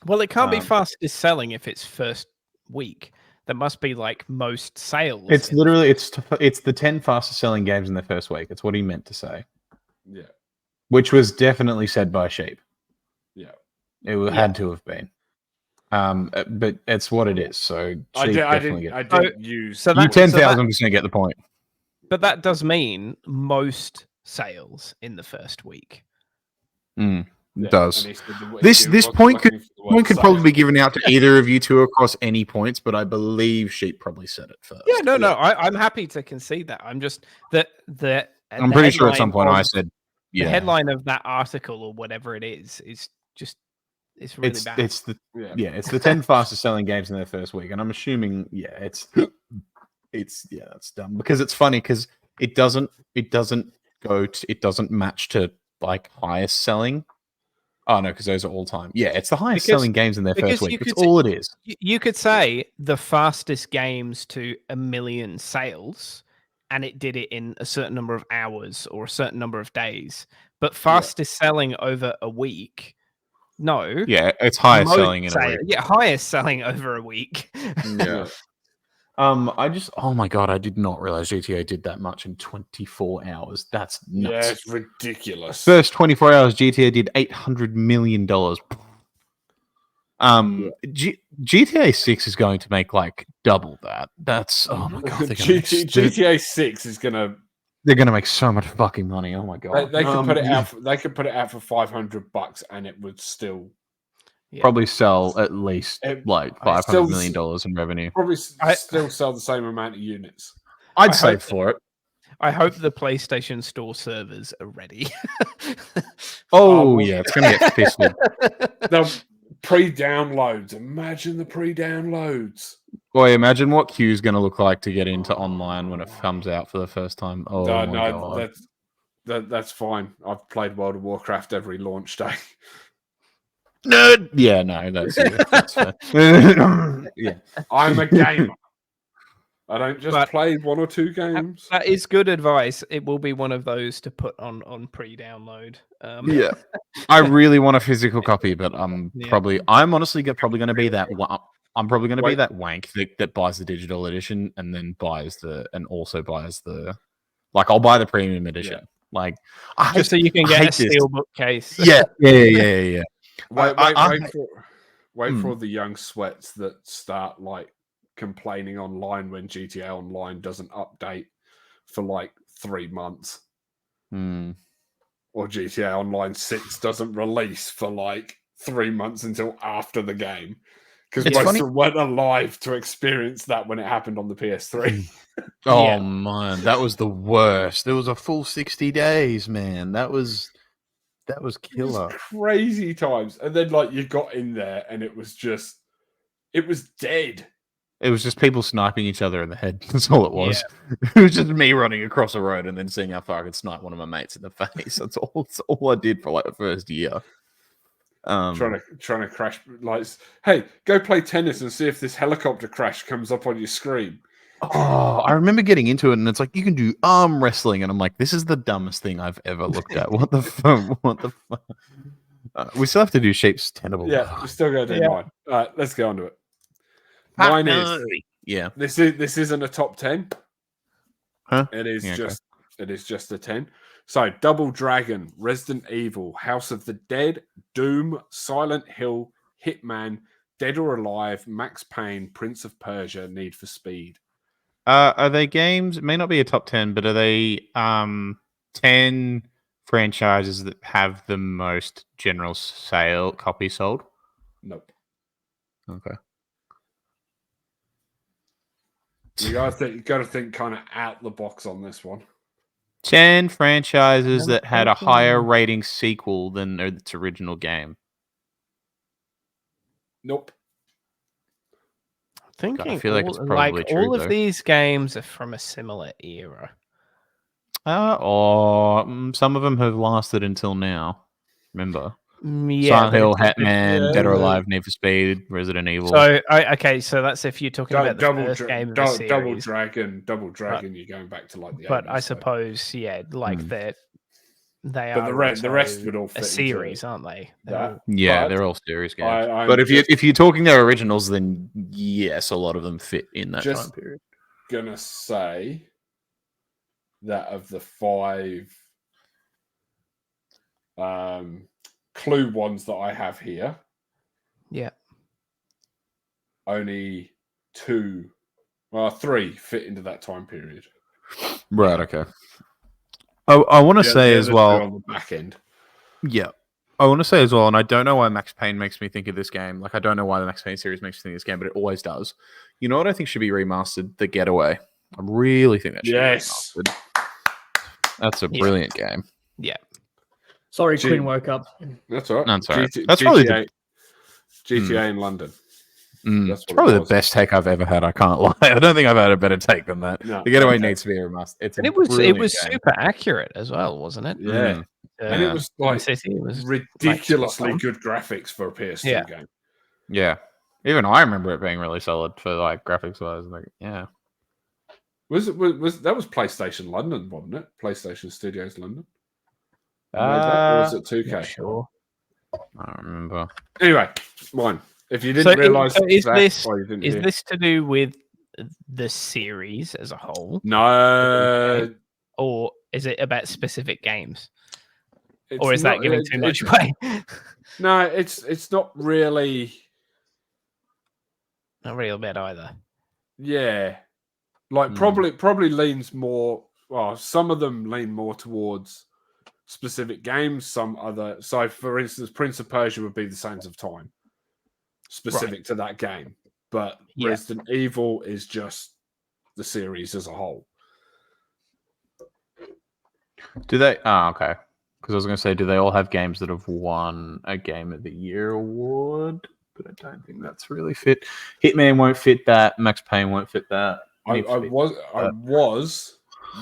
Well, it can't be fastest selling if it's first week. That must be like most sales. It's literally it's the 10 fastest selling games in the first week. It's what he meant to say. Yeah. Which was definitely said by Sheep. Yeah. It had to have been. But it's what it is. So I didn't use. So you 10,000% get the point. But that does mean most sales in the first week. It does. This point could probably be given out to either of you two across any points, but I believe Sheep probably said it first. Yeah, no. I'm happy to concede that. I'm just that. I'm pretty sure at some point I said the headline of that article or whatever it is just it's really bad. It's the 10 fastest selling games in their first week, and I'm assuming it's that's dumb because it's funny because it doesn't match to like highest selling. Oh no, because those are all time. Yeah, it's the highest selling games in their first week. It's all it is. You could say the fastest games to 1 million sales, and it did it in a certain number of hours or a certain number of days. But fastest selling over a week, no. Yeah, it's highest selling in a week. Yeah, highest selling over a week. Yeah. Oh my god, I did not realize GTA did that much in 24 hours. That's nuts. Yeah, it's ridiculous. First 24 hours, GTA did $800 million. GTA 6 is going to make like double that. That's oh my god. GTA 6 is gonna. They're gonna make so much fucking money. Oh my god. They could put it out. They could put it out for $500, and it would still. Probably sell at least like $500 million in revenue. Probably still sell the same amount of units. I'd save for it. I hope the PlayStation Store servers are ready. Yeah, it's going to get pissed. The pre-downloads. Imagine the pre-downloads. Boy, imagine what queue's going to look like to get into online when it comes out for the first time. Oh my god. That's fine. I've played World of Warcraft every launch day. Nerd. Yeah, no, that's fair. Yeah, I'm a gamer. I don't just play one or two games. That is good advice. It will be one of those to put on pre-download. Yeah, I really want a physical copy, but I'm honestly probably going to be that. I'm probably going to be that wank that buys the digital edition and then also buys the. Like, I'll buy the premium edition. Yeah. Like, just so you can get a steelbook case. Yeah. Wait for the young sweats that start like complaining online when GTA Online doesn't update for like 3 months, or GTA Online 6 doesn't release for like 3 months until after the game, because most weren't alive to experience that when it happened on the PS3. Oh man, that was the worst. There was a full 60 days, man. That was killer. Crazy times. And then like you got in there and it was dead. It was just people sniping each other in the head. That's all it was. Yeah. It was just me running across a road and then seeing how far I could snipe one of my mates in the face. That's all I did for like the first year. Trying to crash lights. Hey, go play tennis and see if this helicopter crash comes up on your screen. Oh, I remember getting into it, and it's like you can do arm wrestling, and I'm like, this is the dumbest thing I've ever looked at. What the fuck? What the fuck? We still have to do Sheep's Tenable. Yeah, we still got to do mine. All right, let's get on to it. Mine is This isn't a top 10. Huh? It is just a 10. So, Double Dragon, Resident Evil, House of the Dead, Doom, Silent Hill, Hitman, Dead or Alive, Max Payne, Prince of Persia, Need for Speed. Are they games? It may not be a top 10, but are they 10 franchises that have the most general sale copy sold? Nope. Okay. You got to think kind of out the box on this one. 10 franchises that had a higher rating sequel than its original game. Nope. Thinking I feel like it's probably true, all of though. these games are from a similar era. Or some of them have lasted until now. Remember? Yeah, Silent Hill, but Hitman, Dead or yeah. Alive, Need for Speed, Resident Evil. So okay, so that's if you're talking about the Double first game of the series. Double Dragon. You're going back to like the. But 80s, I so. suppose, yeah, like that. They But are the rest would all a fit series, into aren't they? that. Yeah, But they're all series games. I'm But if just you're talking their originals, then yes, a lot of them fit in that time Just- period. gonna say that of the 5 clue ones that I have here, Yeah. only 3 fit into that time period. Right. Okay. I want to say The as other well. 2 on the back end. Yeah. I want to say as well, and I don't know why Max Payne makes me think of this game. Like, I don't know why the Max Payne series makes me think of this game, but it always does. You know what I think should be remastered? The Getaway. I really think that should Yes. be remastered. That's a brilliant game. Yeah. Sorry, Gee. Quinn woke up. That's all right. That's all right. GT- That's probably the- GTA in London. It's what it probably the was. best take I've ever had. I can't lie. I don't think I've had a better take than that. No, The Getaway okay. needs to be remastered. And it was super accurate as well, wasn't it? Yeah. And it was like City was ridiculously like, good graphics for a PS2 Yeah. game. Yeah. Even I remember it being really solid for like graphics wise. Like, yeah. Was that was PlayStation London, wasn't it? PlayStation Studios London. Made that, or was it 2K? Not sure. I don't remember. Anyway, mine. If you didn't realise, is that, this or you didn't is hear. this to do with the series as a whole, No, or is it about specific games, it's or is that not- giving it- too much it's- away? No, it's not really. Not really bad either. Yeah, like probably leans more. Well, some of them lean more towards specific games. Some other. So, for instance, Prince of Persia would be the Sands of Time, specific to that game. But Yeah. Resident Evil is just the series as a whole. Do they? Oh, okay. Because I was going to say, do they all have games that have won a Game of the Year award? But I don't think that's really fit. Hitman won't fit that. Max Payne won't fit that. I Need for Speed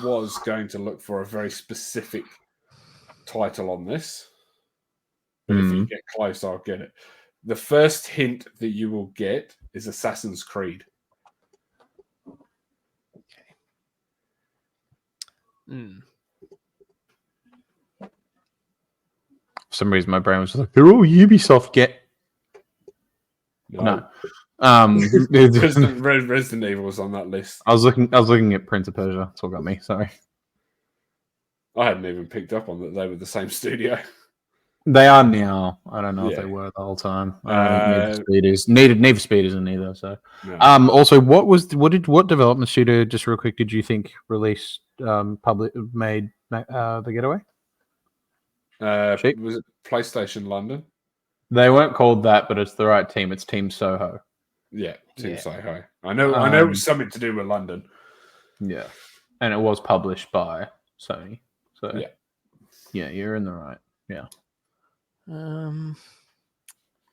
was going to look for a very specific title on this, but if you get close, I'll get it. The first hint that you will get is Assassin's Creed. Mm. For some reason, my brain was like, "They're all Ubisoft." No. Resident Evil was on that list. I was looking at Prince of Persia. That's what got me. Sorry. I hadn't even picked up on that they were the same studio. They are now. I don't know if Yeah. they were the whole time. I don't think Need for Speed isn't either. So, No. also, what development studio? Just real quick, did you think made the Getaway? Sheep? Was it PlayStation London? They weren't called that, but it's the right team. It's Team Soho. Yeah, Team Yeah. Soho. I know it was something to do with London. Yeah, and it was published by Sony. So Yeah. you're in the right. Yeah.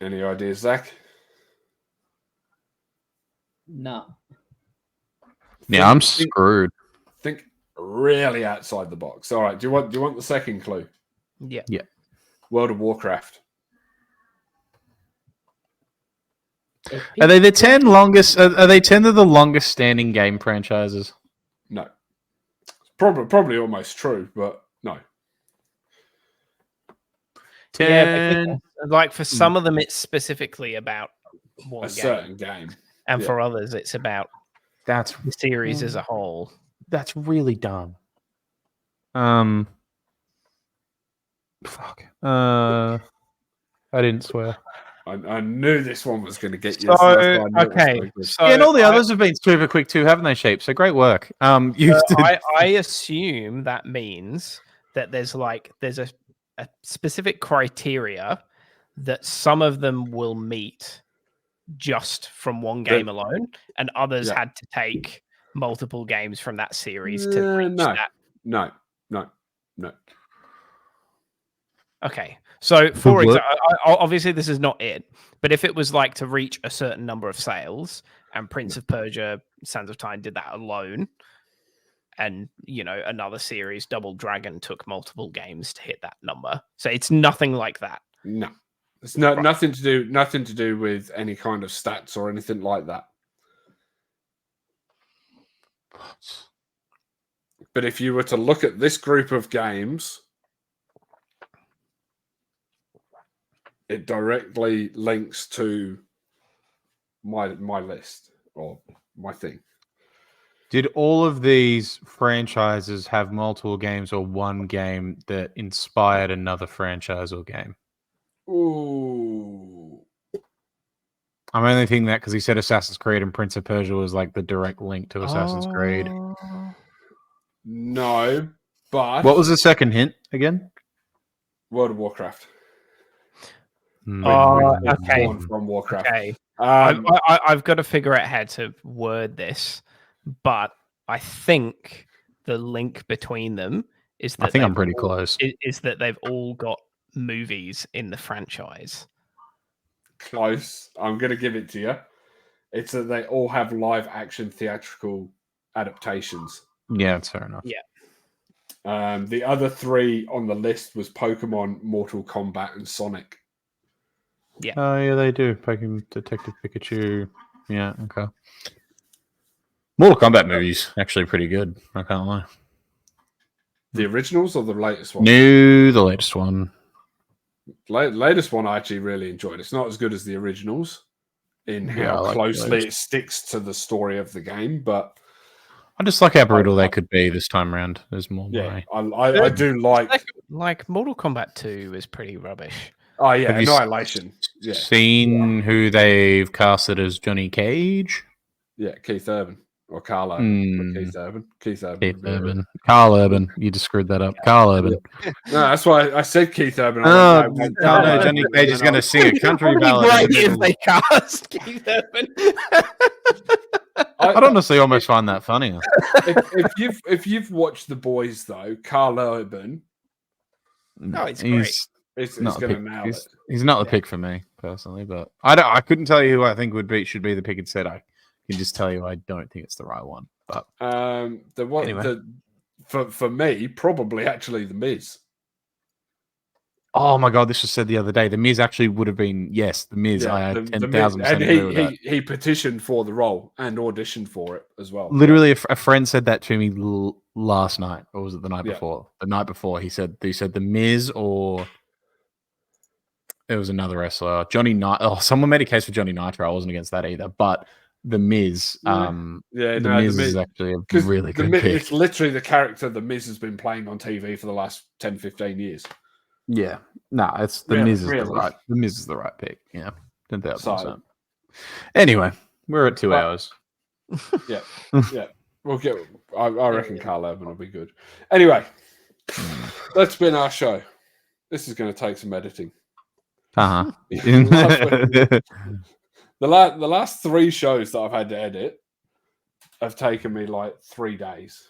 Any ideas, Zach? No. Yeah, I'm screwed. Think really outside the box. All right. Do you want the second clue? Yeah. World of Warcraft. Are they the 10 longest? Are they 10 of the longest standing game franchises? No. Probably almost true, but no. 10. Yeah, because, like for some of them, it's specifically about one A game, certain game. and yeah. for others, it's about That's the series as a whole. really dumb. Fuck. I didn't swear. I knew this one was going to get you. So, That's why I knew it was okay. so good. So Yeah, and all the others have been super quick too, haven't they, Sheep? So great work. I assume that means that there's a specific criteria that some of them will meet just from one game alone, and others had to take multiple games from that series to reach that. No. Okay, so for example, obviously this is not it, but if it was like to reach a certain number of sales, and Prince of Persia: Sands of Time did that alone, and another series, Double Dragon, took multiple games to hit that number, so it's nothing like that. No, it's nothing to do with any kind of stats or anything like that. But if you were to look at this group of games, it directly links to my list or my thing. Did all of these franchises have multiple games or one game that inspired another franchise or game? Ooh. I'm only thinking that because he said Assassin's Creed and Prince of Persia was like the direct link to Assassin's Creed. No, but... What was the second hint again? World of Warcraft. Okay. Born from Warcraft. Okay. I've got to figure out how to word this, but I think the link between them is that I think I'm pretty close. Is that they've all got movies in the franchise. Close. I'm going to give it to you. It's that they all have live action theatrical adaptations. Yeah, that's fair enough. Yeah. The other three on the list was Pokemon, Mortal Kombat, and Sonic. Yeah. Oh, yeah, they do. Pokemon Detective Pikachu. Yeah, okay. Mortal Kombat movies actually pretty good. I can't lie. The originals or the latest one? No, the latest one. Latest one I actually really enjoyed. It's not as good as the originals in how closely it sticks to the story of the game, but I just like how brutal they could be this time around. There's more. Yeah, I do like Mortal Kombat 2 is pretty rubbish. Oh yeah, Annihilation. Seen who they've casted as Johnny Cage? Yeah, Keith Urban or Carl Urban. Keith Urban. Keith Urban. Carl Urban. You just screwed that up. Carl Urban. Yeah. No, that's why I said Keith Urban. No, Johnny Cage is going to sing a country ballad. If they cast Keith Urban. I'd honestly almost find that funnier. If you've watched The Boys though, Carl Urban, it's great. He's going to nail it. He's not the pick for me personally, but I couldn't tell you who I think should be the pick instead. I can just tell you I don't think it's the right one. But anyway. For me, probably actually The Miz. Oh my god, this was said the other day. The Miz actually would have been The Miz. Yeah, I had 10,000%. And he petitioned for the role and auditioned for it as well. Literally, a friend said that to me last night, or was it the night before? The night before, he said The Miz or there was another wrestler, Johnny Nitro. Oh, someone made a case for Johnny Nitro. I wasn't against that either, but The Miz. The Miz is actually a really good pick. It's literally the character The Miz has been playing on TV for the last 10, 15 years. Yeah, no, it's the Miz is the right. The Miz is the right pick. Yeah, 10,000%. Anyway, we're at 2 hours. Yeah. We'll get. I reckon Carl Urban will be good. Anyway, that's been our show. This is going to take some editing. The last 3 shows that I've had to edit have taken me like 3 days.